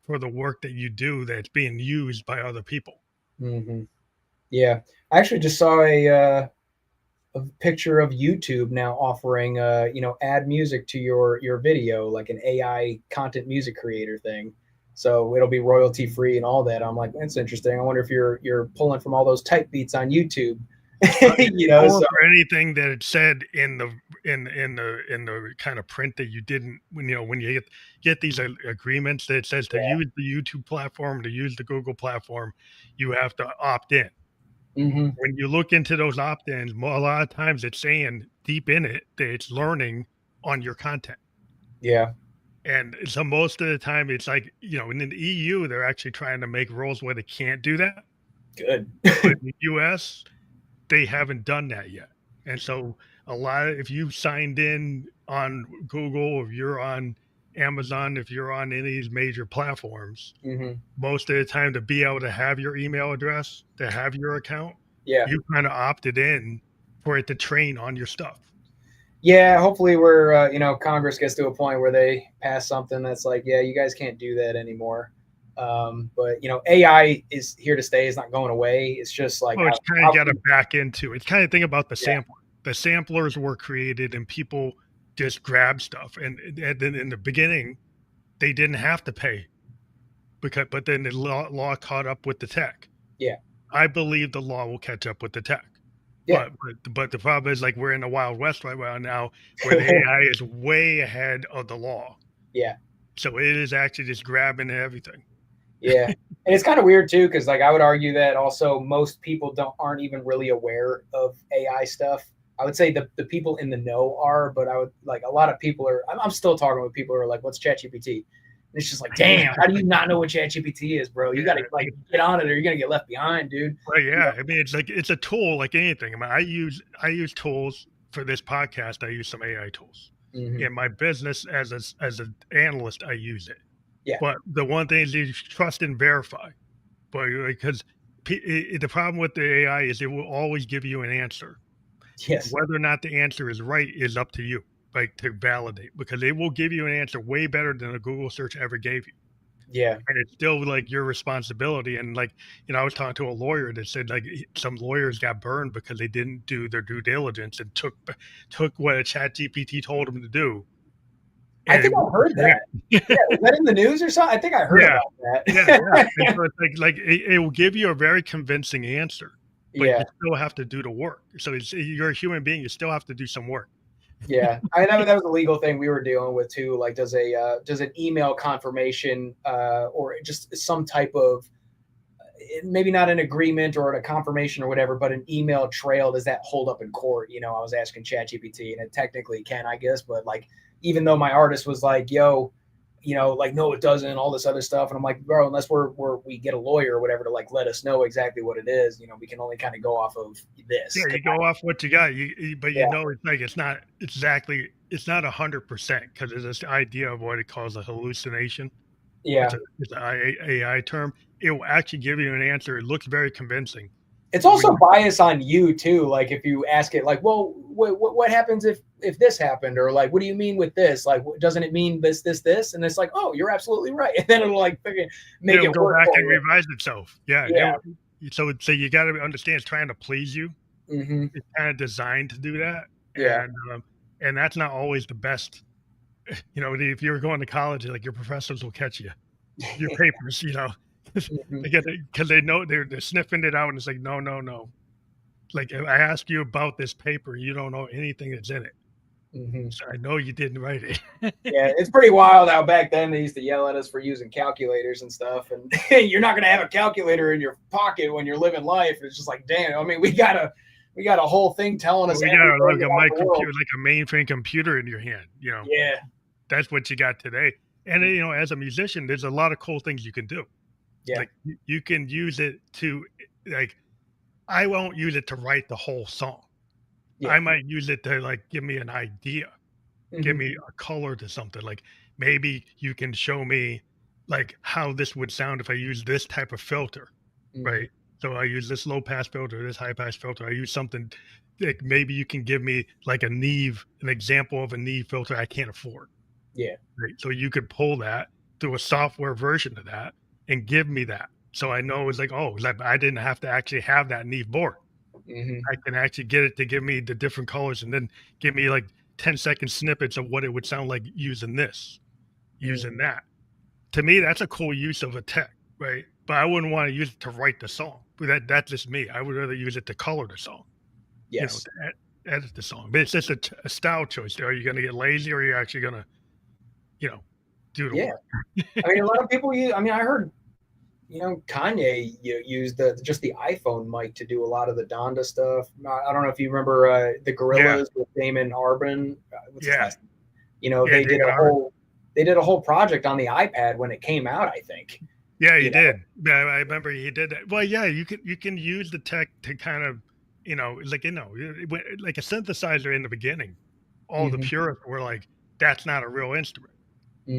for the work that you do that's being used by other people. Hmm. Yeah. I actually just saw a picture of YouTube now offering you know, add music to your video, like an AI content music creator thing. So it'll be royalty free and all that. I'm like, that's interesting. I wonder if you're pulling from all those type beats on YouTube. You know, Or so for anything that it said in the kind of print that you didn't, when you know, when you get these agreements that it says to yeah. use the YouTube platform, to use the Google platform, you have to opt in. Hmm. When you look into those opt-ins, a lot of times it's saying deep in it that it's learning on your content. Yeah. And so most of the time it's like, you know, in the EU, they're actually trying to make rules where they can't do that. Good. But in the US, they haven't done that yet. And so if you signed in on Google or you're on Amazon, if you're on any of these major platforms, Mm-hmm. most of the time to be able to have your email address, to have your account, Yeah. you kind of opted in for it to train on your stuff. Yeah, hopefully we're Congress gets to a point where they pass something that's like, yeah, you guys can't do that anymore. But AI is here to stay. It's not going away. It's just like Oh, it's kind of got to back into it's kind of thing about the sampler. The samplers were created and people just grab stuff. And then in the beginning, they didn't have to pay but then the law caught up with the tech. Yeah. I believe the law will catch up with the tech. Yeah. But the problem is, like, we're in the Wild West right now where the AI is way ahead of the law. Yeah. So it is actually just grabbing everything. Yeah. And it's kind of weird too, because like I would argue that also most people aren't even really aware of AI stuff. I would say the people in the know are, but I would like a lot of people are. I'm still talking with people who are like, "What's ChatGPT?" And it's just like, damn, how do you not know what ChatGPT is, bro? You gotta like get on it, or you're gonna get left behind, dude. Well, yeah, I mean, it's a tool like anything. I mean, I use tools for this podcast. I use some AI tools. Mm-hmm. In my business as an analyst, I use it. Yeah. But the one thing is you trust and verify. But because the problem with the AI is it will always give you an answer. Yes. Whether or not the answer is right is up to you, like to validate, because it will give you an answer way better than a Google search ever gave you. Yeah. And it's still like your responsibility. And like, I was talking to a lawyer that said like some lawyers got burned because they didn't do their due diligence and took what a ChatGPT told them to do. I think I heard that. Yeah, was that in the news or something? I think I heard about that. Yeah. And so it's like it will give you a very convincing answer, but you still have to do the work. So you're a human being. You still have to do some work. Yeah, I know that was a legal thing we were dealing with too. Like, does an email confirmation or just some type of maybe not an agreement or a confirmation or whatever, but an email trail, does that hold up in court? I was asking ChatGPT, and it technically can, I guess, but like even though my artist was like, "Yo," like, no, it doesn't, all this other stuff. And I'm like, bro, unless we get a lawyer or whatever to like let us know exactly what it is, we can only kind of go off of this. Yeah, you go off what you got. But it's like it's not exactly, it's not 100% because there's this idea of what it calls a hallucination. Yeah, it's an AI term. It will actually give you an answer. It looks very convincing. It's also bias on you too. Like if you ask it, like, well, what happens if this happened, or like, what do you mean with this? Like, doesn't it mean this? And it's like, oh, you're absolutely right. And then it'll like make it go work back for and you. revise itself. Yeah. So you got to understand, it's trying to please you. Mm-hmm. It's kind of designed to do that. Yeah. And that's not always the best. If you're going to college, like your professors will catch you, your papers. Mm-hmm. Because they know they're sniffing it out, and it's like, no. Like, if I ask you about this paper, you don't know anything that's in it. Mm-hmm. So I know you didn't write it. Yeah, it's pretty wild how back then they used to yell at us for using calculators and stuff. And you're not going to have a calculator in your pocket when you're living life. It's just like, damn. I mean, we got a whole thing telling us. We got like a mainframe computer in your hand. Yeah, that's what you got today. And as a musician, there's a lot of cool things you can do. Yeah, like you can use it to, like, I won't use it to write the whole song. Yeah. I might use it to like give me an idea, give me a color to something. Like maybe you can show me like how this would sound if I use this type of filter, right? So I use this low pass filter, this high pass filter. I use something like maybe you can give me like an example of a Neve filter I can't afford. Yeah. Right? So you could pull that through a software version of that and give me that. So I know it's like, oh, like I didn't have to actually have that Neve board. I can actually get it to give me the different colors and then give me like 10-second snippets of what it would sound like using this, using that. To me, that's a cool use of a tech, right? But I wouldn't want to use it to write the song. But that's just me. I would rather use it to color the song. Yes. To edit the song. But it's just a style choice. Are you going to get lazy, or are you actually going to, do the work? I mean, a lot of people use, I heard, Kanye used just the iPhone mic to do a lot of the Donda stuff. I don't know if you remember the Gorillaz with Damon Albarn. They did a whole project on the iPad when it came out, I think. Yeah, he did. Yeah, I remember he did that. Well, yeah, you can use the tech to kind of, like a synthesizer in the beginning. All the purists were like, that's not a real instrument.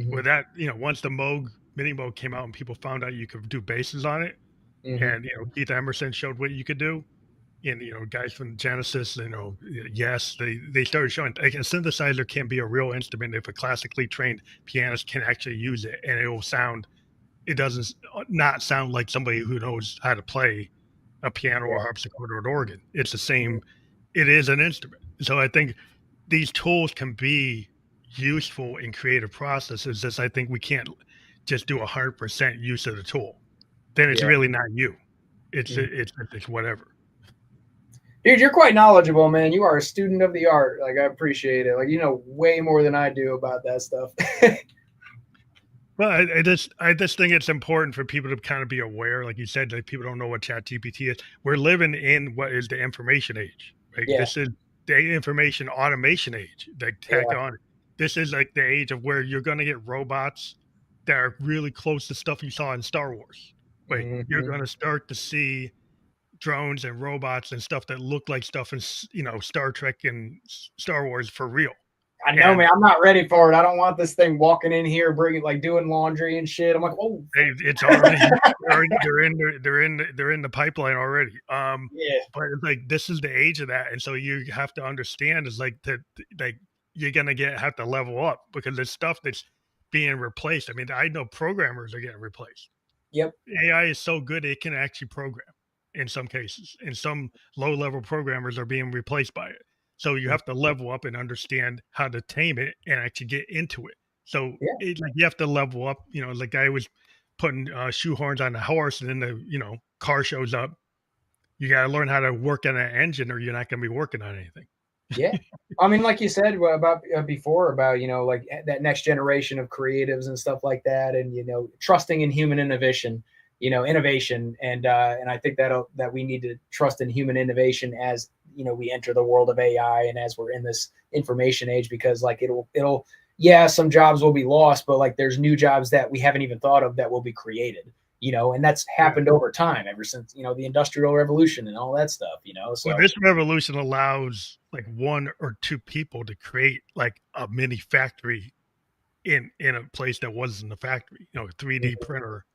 With that, once the Moog mini Moog came out and people found out you could do basses on it, and Keith Emerson showed what you could do, and guys from Genesis, yes, they started showing like a synthesizer can be a real instrument if a classically trained pianist can actually use it, and it doesn't not sound like somebody who knows how to play a piano or harpsichord or an organ. It's the same. It is an instrument. So I think these tools can be useful in creative processes. Just I think we can't just do 100% use of the tool. Then it's really not you. It's whatever. Dude, you're quite knowledgeable, man. You are a student of the art. Like, I appreciate it. Like, you know way more than I do about that stuff. Well, I just think it's important for people to kind of be aware. Like you said, that people don't know what ChatGPT is. We're living in what is the information age, right? Yeah. This is the information automation age. This is like the age of where you're going to get robots that are really close to stuff you saw in Star Wars. Right? You're going to start to see drones and robots and stuff that look like stuff in Star Trek and Star Wars for real. I know, man. I'm not ready for it. I don't want this thing walking in here, doing laundry and shit. I'm like, oh, it's already they're in the pipeline already. Yeah. But it's like this is the age of that, and so you have to understand is like that, like you're gonna have to level up because there's stuff that's being replaced. I mean, I know programmers are getting replaced. Yep. AI is so good it can actually program in some cases, and some low-level programmers are being replaced by it. So you have to level up and understand how to tame it and actually get into it. So you have to level up. Like I was putting shoehorns on the horse, and then the car shows up. You got to learn how to work on an engine, or you're not going to be working on anything. Yeah, I mean, like you said about before about like that next generation of creatives and stuff like that, and trusting in human innovation. Innovation, and I think that we need to trust in human innovation as we enter the world of AI and as we're in this information age, because like it'll some jobs will be lost, but like there's new jobs that we haven't even thought of that will be created, and that's happened over time ever since the Industrial Revolution and all that stuff. So this revolution allows like one or two people to create like a mini factory in a place that wasn't a factory. A 3D printer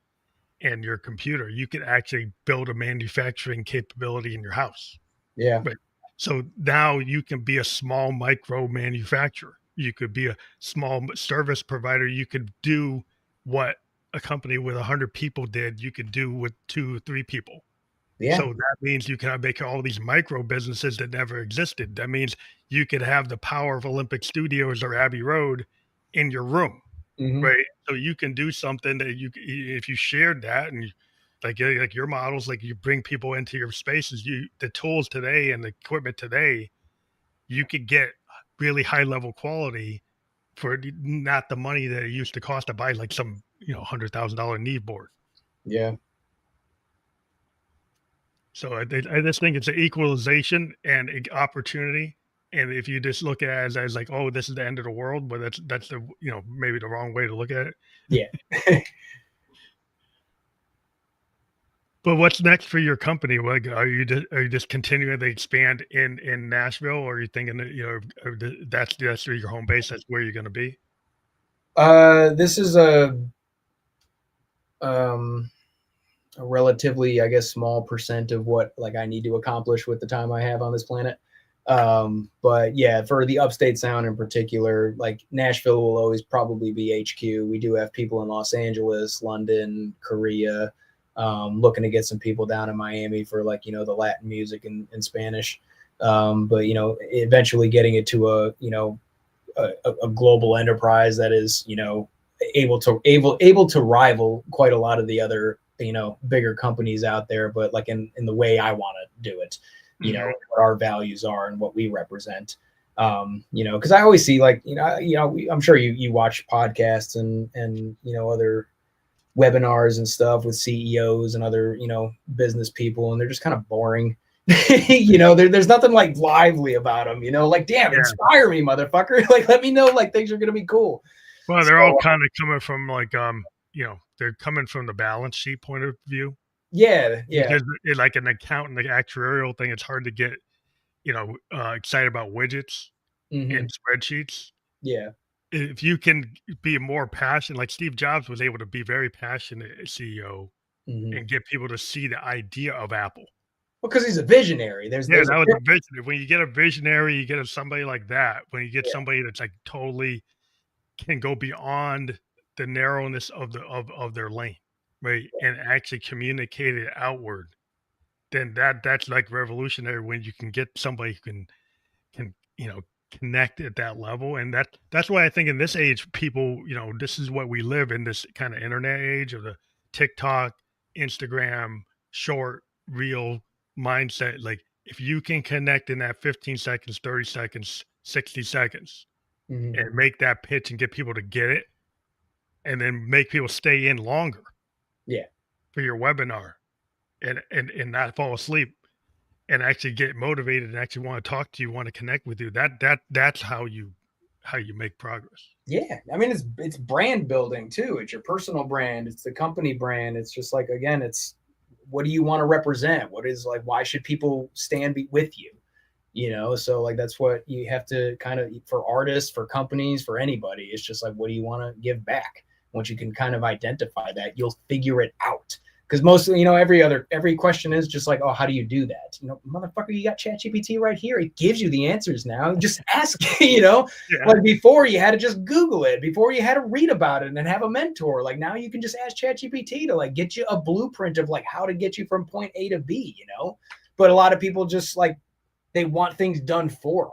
and your computer, you could actually build a manufacturing capability in your house. Yeah. But so now you can be a small micro manufacturer. You could be a small service provider. You could do what a company with 100 people did, you could do with 2 or 3 people. Yeah. So that means you can make all these micro businesses that never existed. That means you could have the power of Olympic Studios or Abbey Road in your room. Right. So you can do something that if you shared that and like your models, like you bring people into your spaces, the tools today and the equipment today, you could get really high level quality for not the money that it used to cost to buy like some, $100,000 knee board. Yeah. So I just think it's an equalization and an opportunity. And if you just look at it as like, oh, this is the end of the world, but that's the maybe the wrong way to look at it. Yeah. But what's next for your company? Like, are you just continuing to expand in Nashville, or are you thinking that that's your home base? That's where you're going to be. This is a relatively, I guess, small percent of what like I need to accomplish with the time I have on this planet. But yeah, for the Upstate Sound in particular, like Nashville will always probably be HQ. We do have people in Los Angeles, London, Korea, looking to get some people down in Miami for like, the Latin music and Spanish. But, eventually getting it to a global enterprise that is, able to rival quite a lot of the other, bigger companies out there, but like in the way I want to do it. What our values are and what we represent. Because I always see like, I'm sure you watch podcasts and other webinars and stuff with CEOs and other, business people, and they're just kind of boring. There's nothing like lively about them, like, damn, inspire me, motherfucker. Like, let me know like things are going to be cool. Well, they're all kind of coming from like, they're coming from the balance sheet point of view. Yeah. Because like an accountant, the actuarial thing, it's hard to get, excited about widgets and spreadsheets. Yeah. if you can be more passionate, like Steve Jobs was able to be very passionate CEO and get people to see the idea of Apple. Well, because he's a visionary. That was a visionary. When you get a visionary, you get somebody like that. When you get somebody that's like totally can go beyond the narrowness of their lane, right, and actually communicate it outward, then that's like revolutionary. When you can get somebody who can connect at that level, and that's why I think in this age, people, this is what we live in, this kind of internet age of the TikTok, Instagram, short, reel mindset. Like if you can connect in that 15 seconds, 30 seconds, 60 seconds, and make that pitch and get people to get it, and then make people stay in longer, for your webinar, and not fall asleep, and actually get motivated and actually want to talk to you, want to connect with you. That's how you make progress. Yeah. I mean, it's brand building too. It's your personal brand. It's the company brand. It's just like, again, it's what do you want to represent? What is like, why should people stand with you? So like, that's what you have to kind of, for artists, for companies, for anybody, it's just like, what do you want to give back? Once you can kind of identify that, you'll figure it out. Because mostly, every question is just like, oh, how do you do that? Motherfucker, you got ChatGPT right here. It gives you the answers now. Just ask, Like before you had to just Google it. Before you had to read about it and then have a mentor. Like now you can just ask ChatGPT to like get you a blueprint of like how to get you from point A to B, But a lot of people just like, they want things done for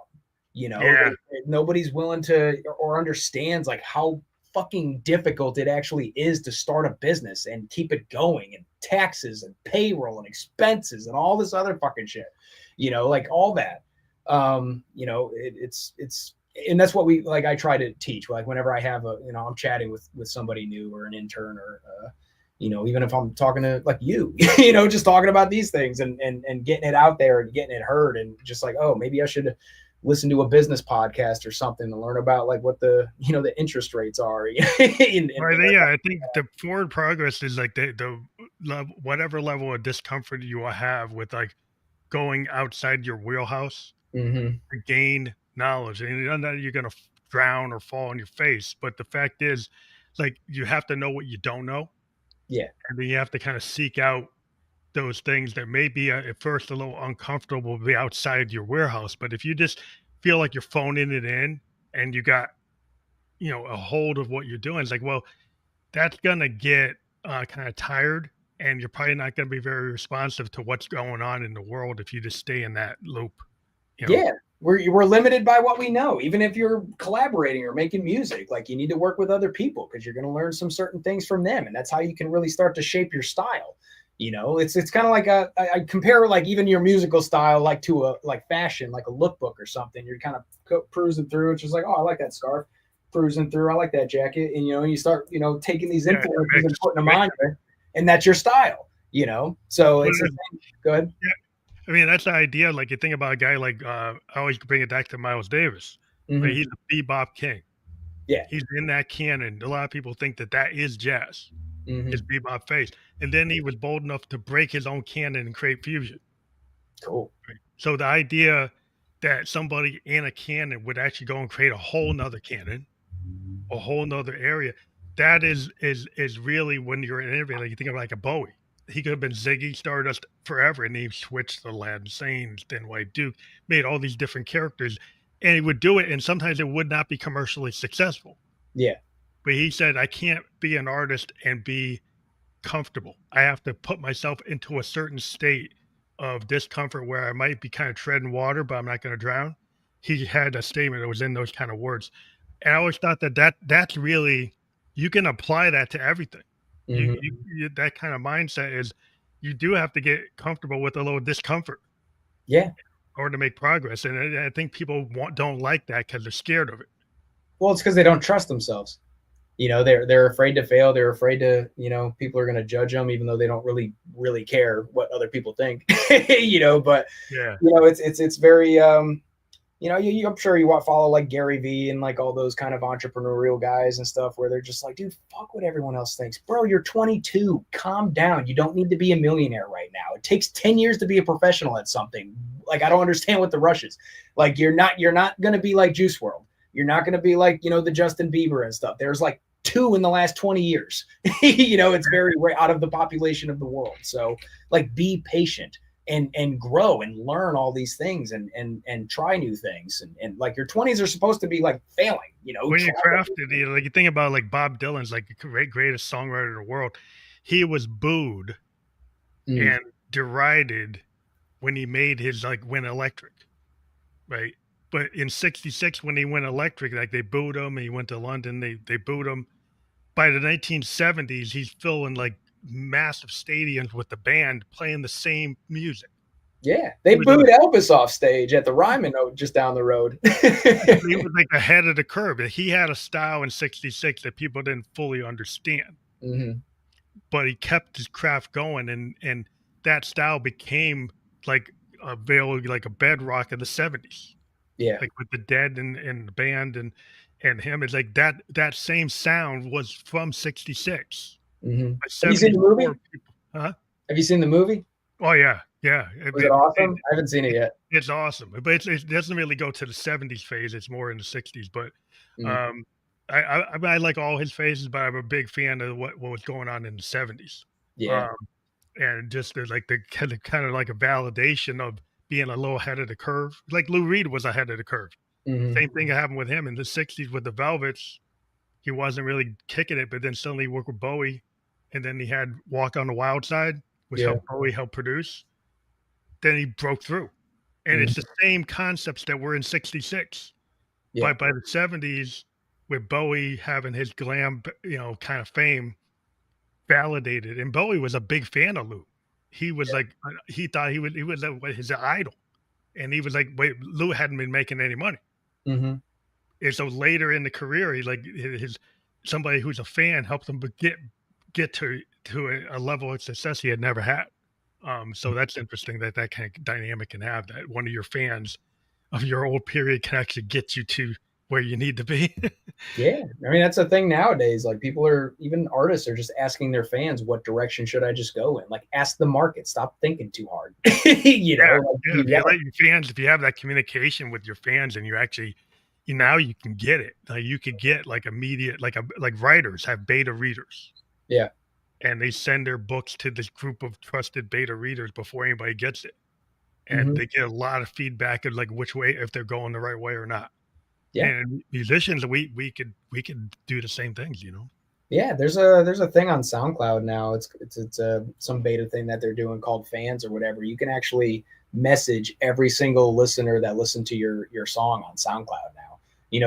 them, nobody's willing to or understands like how fucking difficult it actually is to start a business and keep it going, and taxes and payroll and expenses and all this other fucking shit, like all that. It's and that's what we like. I try to teach, like whenever I have I'm chatting with somebody new or an intern or even if I'm talking to like you, just talking about these things and getting it out there and getting it heard, and just like, oh, maybe I should listen to a business podcast or something to learn about like what the interest rates are. I think the forward progress is like the whatever level of discomfort you will have with like going outside your wheelhouse to gain knowledge, and not that you're gonna drown or fall on your face, but the fact is, like, you have to know what you don't know. Yeah. And then you have to kind of seek out those things that may be at first a little uncomfortable to be outside your warehouse. But if you just feel like you're phoning it in and you got, a hold of what you're doing, it's like, well, that's going to get kind of tired, and you're probably not going to be very responsive to what's going on in the world if you just stay in that loop. Yeah. We're limited by what we know. Even if you're collaborating or making music, like you need to work with other people because you're going to learn some certain things from them. And that's how you can really start to shape your style. It's kind of like I compare like even your musical style, like to a like fashion, like a lookbook or something. You're kind of cruising through. It's just like, oh, I like that scarf. Cruising through. I like that jacket. And, you start, taking these influences and putting them on you, and that's your style, So it's go ahead. Yeah. I mean, that's the idea. Like you think about a guy like I always bring it back to Miles Davis. But he's a bebop king. Yeah, he's in that canon. A lot of people think that is jazz, his bebop phase. And then he was bold enough to break his own canon and create fusion. Cool. Right? So the idea that somebody in a canon would actually go and create a whole nother canon, a whole nother area, that is really when you're an innovator. Like you think of like a Bowie. He could have been Ziggy Stardust forever, and he switched to Aladdin Sane, then White Duke, made all these different characters, and he would do it, and sometimes it would not be commercially successful. Yeah. But he said, I can't be an artist and be comfortable. I have to put myself into a certain state of discomfort where I might be kind of treading water, but I'm not going to drown. He had a statement that was in those kind of words. And I always thought that's really, you can apply that to everything. You that kind of mindset is, you do have to get comfortable with a little discomfort, in order to make progress. And I think people don't like that because they're scared of it. Well, it's because they don't trust themselves. They're afraid to fail. They're afraid to, people are going to judge them, even though they don't really care what other people think. But it's very I'm sure you follow like Gary Vee and like all those kind of entrepreneurial guys and stuff where they're just like, dude, fuck what everyone else thinks. Bro, you're 22. Calm down. You don't need to be a millionaire right now. It takes 10 years to be a professional at something. Like, I don't understand what the rush is. Like, you're not going to be like Juice WRLD. You're not going to be like, the Justin Bieber and stuff. There's like 2 in the last 20 years. It's very out of the population of the world. So like be patient and grow and learn all these things and try new things. And like your 20s are supposed to be like failing, When you crafted it, like you think about like Bob Dylan's like the greatest songwriter in the world. He was booed and derided when he made his like went electric. Right. But in 66, when he went electric, like they booed him and he went to London, they booed him. By the 1970s, he's filling like massive stadiums with the band playing the same music. Yeah, they booed Elvis off stage at the Ryman just down the road. He was like ahead of the curve. He had a style in 66 that people didn't fully understand. But he kept his craft going, and that style became like a bedrock in the 70s. Yeah. Like with the Dead and the band and him. It's like that same sound was from 66. Have you seen the movie? Huh? Have you seen the movie? Oh yeah. Yeah. Was it awesome? I haven't seen it yet. It's awesome. But it doesn't really go to the 70s phase. It's more in the 60s. But I like all his phases, but I'm a big fan of what was going on in the 70s. Yeah. And just like the kind of like a validation of being a little ahead of the curve. Like Lou Reed was ahead of the curve. Same thing happened with him in the 60s with the Velvets. He wasn't really kicking it, but then suddenly he worked with Bowie, and then he had Walk on the Wild Side, which helped Bowie help produce. Then he broke through. And it's the same concepts that were in 66. But by the 70s, with Bowie having his glam, kind of fame validated, and Bowie was a big fan of Lou. He was like, he thought he was his idol. And he was like, wait, Lou hadn't been making any money. And so later in the career, he like somebody who's a fan helped him get to a level of success he had never had. So that's interesting that kind of dynamic can have, that one of your fans of your old period can actually get you to where you need to be. Yeah. I mean, that's the thing nowadays. Like even artists are just asking their fans, what direction should I just go in? Like ask the market, stop thinking too hard. If you let your fans, if you have that communication with your fans and you actually, now you can get it. Like you could get like immediate, like writers have beta readers. Yeah. And they send their books to this group of trusted beta readers before anybody gets it. And they get a lot of feedback of like which way, if they're going the right way or not. Yeah. And musicians, we could do the same things, Yeah, there's a thing on SoundCloud now. It's some beta thing that they're doing called fans or whatever. You can actually message every single listener that listened to your song on SoundCloud now.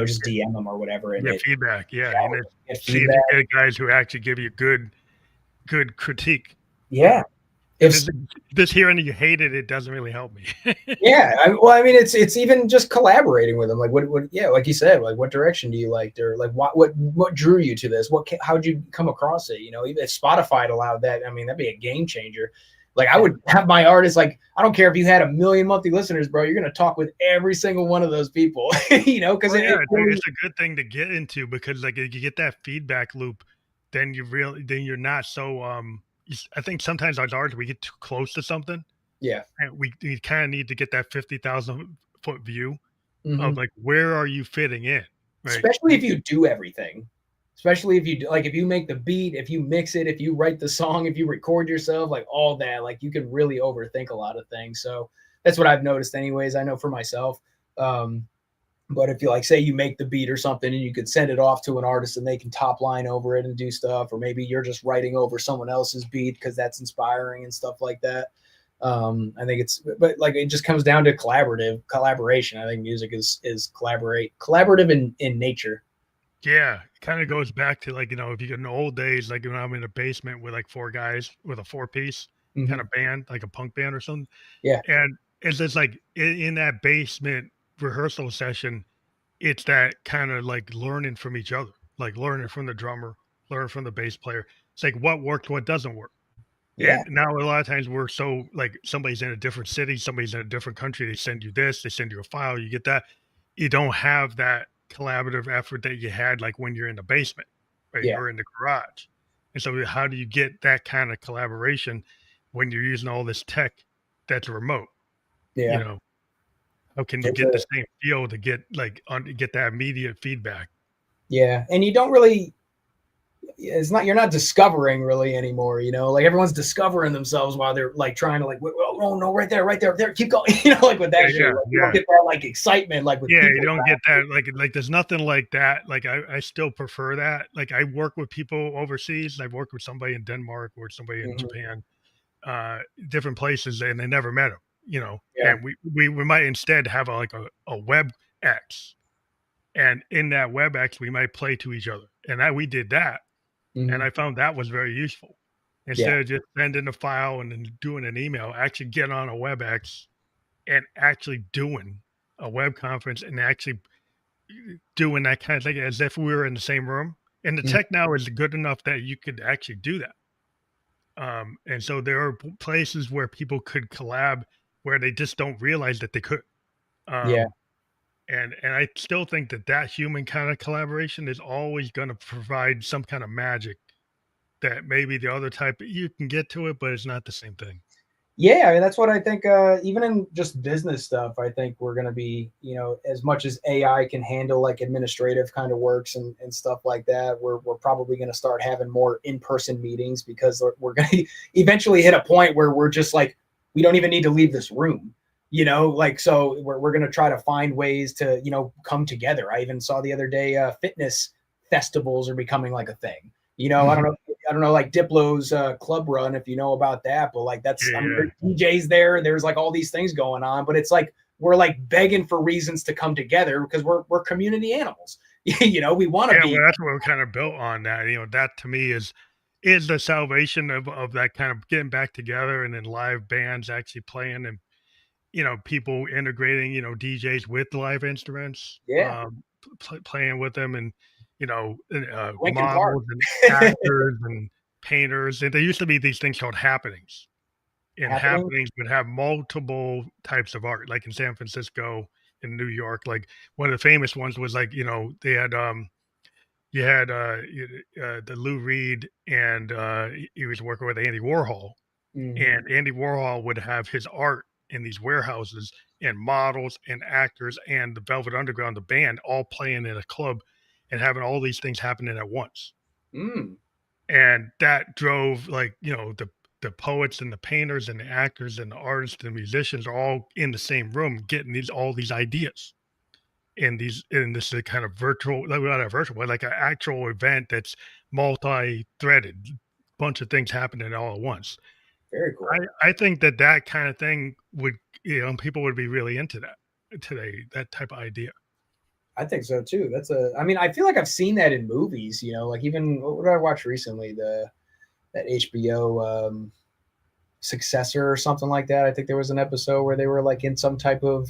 Just DM them or whatever. And get feedback. Yeah. And see the guys who actually give you good critique. Yeah. If this hearing you hated it doesn't really help me. Yeah, I mean, it's even just collaborating with them. Like what? Yeah, like you said, like what direction do you like? Or like what drew you to this? How'd you come across it? If Spotify had allowed that, I mean, that'd be a game changer. Like I would have my artists, like, I don't care if you had 1 million monthly listeners, bro, you're going to talk with every single one of those people, because it's a good thing to get into, because like if you get that feedback loop, then you're not so, I think sometimes as artists, we get too close to something. Yeah. And we kind of need to get that 50,000 foot view of like, where are you fitting in? Right? Especially if you do everything. Especially if you if you make the beat, if you mix it, if you write the song, if you record yourself, like all that, like you can really overthink a lot of things. So that's what I've noticed anyways. I know for myself. But if you say you make the beat or something and you could send it off to an artist and they can top line over it and do stuff, or maybe you're just writing over someone else's beat because that's inspiring and stuff like that. I think it just comes down to collaboration. I think music is collaborative in nature. Yeah, it kind of goes back to if you get in the old days, like when I'm in a basement with 4 guys with a 4-piece kind of band, like a punk band or something. Yeah. And it's just in that basement rehearsal session, it's that kind of learning from each other, learning from the drummer, learning from the bass player. It's what worked, what doesn't work. Yeah. And now a lot of times we're so somebody's in a different city, somebody's in a different country, they send you this, they send you a file, you get that. You don't have that collaborative effort that you had when you're in the basement, right? Yeah. Or in the garage. And so how do you get that kind of collaboration when you're using all this tech that's remote? Yeah. How can you get the same feel to get get that immediate feedback? Yeah, and you don't really. You're not discovering really anymore, like everyone's discovering themselves while they're like trying to like, oh no, right there, keep going, like with that shit. Like, you don't get that like excitement like with people. You don't get that like there's nothing like that. Like I still prefer that. Like I work with people overseas. I've worked with somebody in Denmark or somebody in Japan, different places, and they never met him, and we might instead have a web X, and in that web X we might play to each other, and we did that. And I found that was very useful. Instead of just sending a file and then doing an email, actually get on a WebEx and actually doing a web conference and actually doing that kind of thing as if we were in the same room. And the tech now is good enough that you could actually do that. And so there are places where people could collab where they just don't realize that they could. And I still think that human kind of collaboration is always going to provide some kind of magic that maybe the other type you can get to it, but it's not the same thing. Yeah, I mean, that's what I think. Even in just business stuff, I think we're going to be, as much as AI can handle like administrative kind of works and stuff like that, we're probably going to start having more in-person meetings because we're going to eventually hit a point where we're just like, we don't even need to leave this room. So we're going to try to find ways to, come together. I even saw the other day, fitness festivals are becoming like a thing. I don't know, like Diplo's club run, if you know about that, but like there's DJs there. There's like all these things going on, but it's like we're like begging for reasons to come together because we're community animals. We want to be. Well, that's what we're kind of built on. That that to me is the salvation of that kind of getting back together and then live bands actually playing and people integrating DJs with live instruments, playing with them and models and actors and painters. And there used to be these things called happenings, and happenings would have multiple types of art, like in San Francisco, in New York. Like one of the famous ones was like they had you had the Lou Reed, and he was working with Andy Warhol, and Andy Warhol would have his art in these warehouses and models and actors and the Velvet Underground, the band, all playing in a club and having all these things happening at once. And that drove the poets and the painters and the actors and the artists and the musicians are all in the same room getting all these ideas in this kind of virtual, not a virtual, but like an actual event that's multi-threaded, bunch of things happening all at once. Very cool. I think that kind of thing would, people would be really into that today, that type of idea. I think so too. I mean, I feel like I've seen that in movies, like even, what did I watch recently? That HBO Successor or something like that. I think there was an episode where they were like in some type of,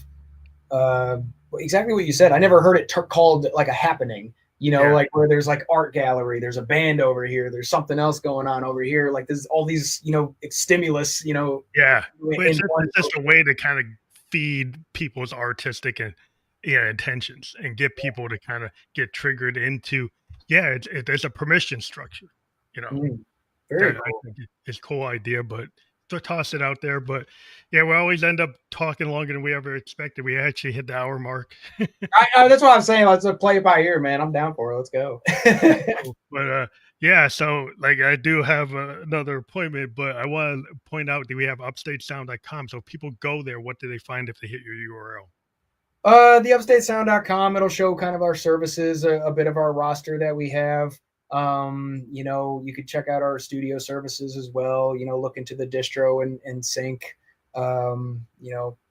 exactly what you said. I never heard it called like a happening. Like where there's like art gallery, there's a band over here, there's something else going on over here. Like there's all these, stimulus, Yeah. It's just a way to kind of feed people's artistic and intentions and get people to kind of get triggered into, there's a permission structure, Very cool. I think it's a cool idea, but to toss it out there. But we always end up talking longer than we ever expected. We actually hit the hour mark. That's what I'm saying. Let's play it by ear, man. I'm down for it. Let's go. But so like I do have another appointment, but I want to point out that we have upstatesound.com. So if people go there, what do they find if they hit your URL? The upstatesound.com, it'll show kind of our services, a bit of our roster that we have. You could check out our studio services as well, look into the distro and sync,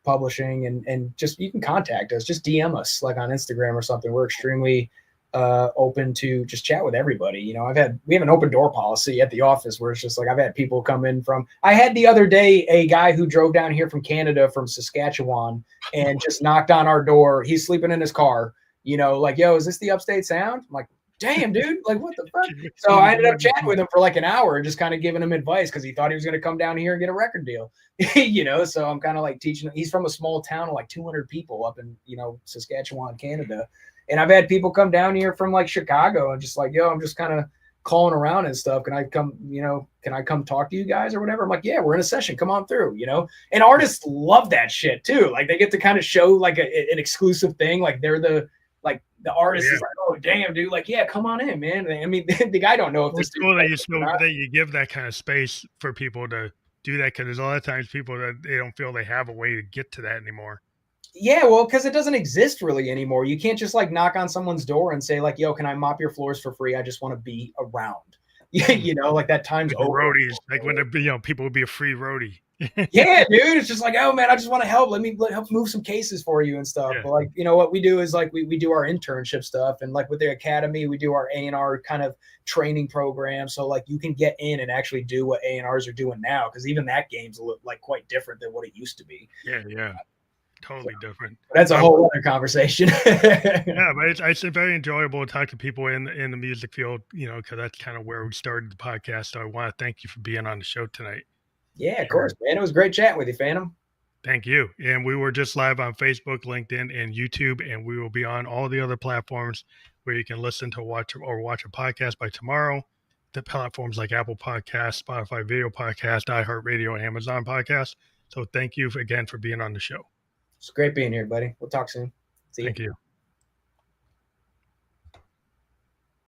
publishing and just, you can contact us, just DM us like on Instagram or something. We're extremely open to just chat with everybody. We have an open door policy at the office where it's just like, I've had people come in I had the other day, a guy who drove down here from Canada, from Saskatchewan, and just knocked on our door. He's sleeping in his car, like, yo, is this the Upstate Sound? I'm like, damn, dude, like what the fuck? So I ended up chatting with him for like an hour, just kind of giving him advice because he thought he was going to come down here and get a record deal, so I'm kind of like teaching him. He's from a small town of like 200 people up in, Saskatchewan, Canada. And I've had people come down here from like Chicago and just like, yo, I'm just kind of calling around and stuff. Can I come talk to you guys or whatever? I'm like, yeah, we're in a session. Come on through, And artists love that shit too. Like they get to kind of show like an exclusive thing. Like they're the artist is like, oh damn, dude, like, yeah, come on in, man. I mean, the guy don't know if it's cool that you give that kind of space for people to do that, because there's a lot of times people that they don't feel they have a way to get to that anymore. Yeah, well, because it doesn't exist really anymore. You can't just like knock on someone's door and say like, yo, can I mop your floors for free? I just want to be around. Like that time's over. Roadies, like when people would be a free roadie. Yeah, dude. It's just like, oh man, I just want to help. Let me help move some cases for you and stuff. Yeah. But like, what we do is like we do our internship stuff, and like with the academy, we do our A&R kind of training program. So like you can get in and actually do what A&Rs are doing now, because even that game's like quite different than what it used to be. Yeah. Totally different. That's a whole other conversation. Yeah, but it's very enjoyable to talk to people in the music field, because that's kind of where we started the podcast. So I want to thank you for being on the show tonight. Yeah, of course, man. It was great chatting with you, Phantom. Thank you. And we were just live on Facebook, LinkedIn, and YouTube, and we will be on all the other platforms where you can listen to watch a podcast by tomorrow. The platforms like Apple Podcasts, Spotify Video Podcast, iHeartRadio, and Amazon Podcast. So thank you again for being on the show. It's great being here, buddy. We'll talk soon. See you. Thank you.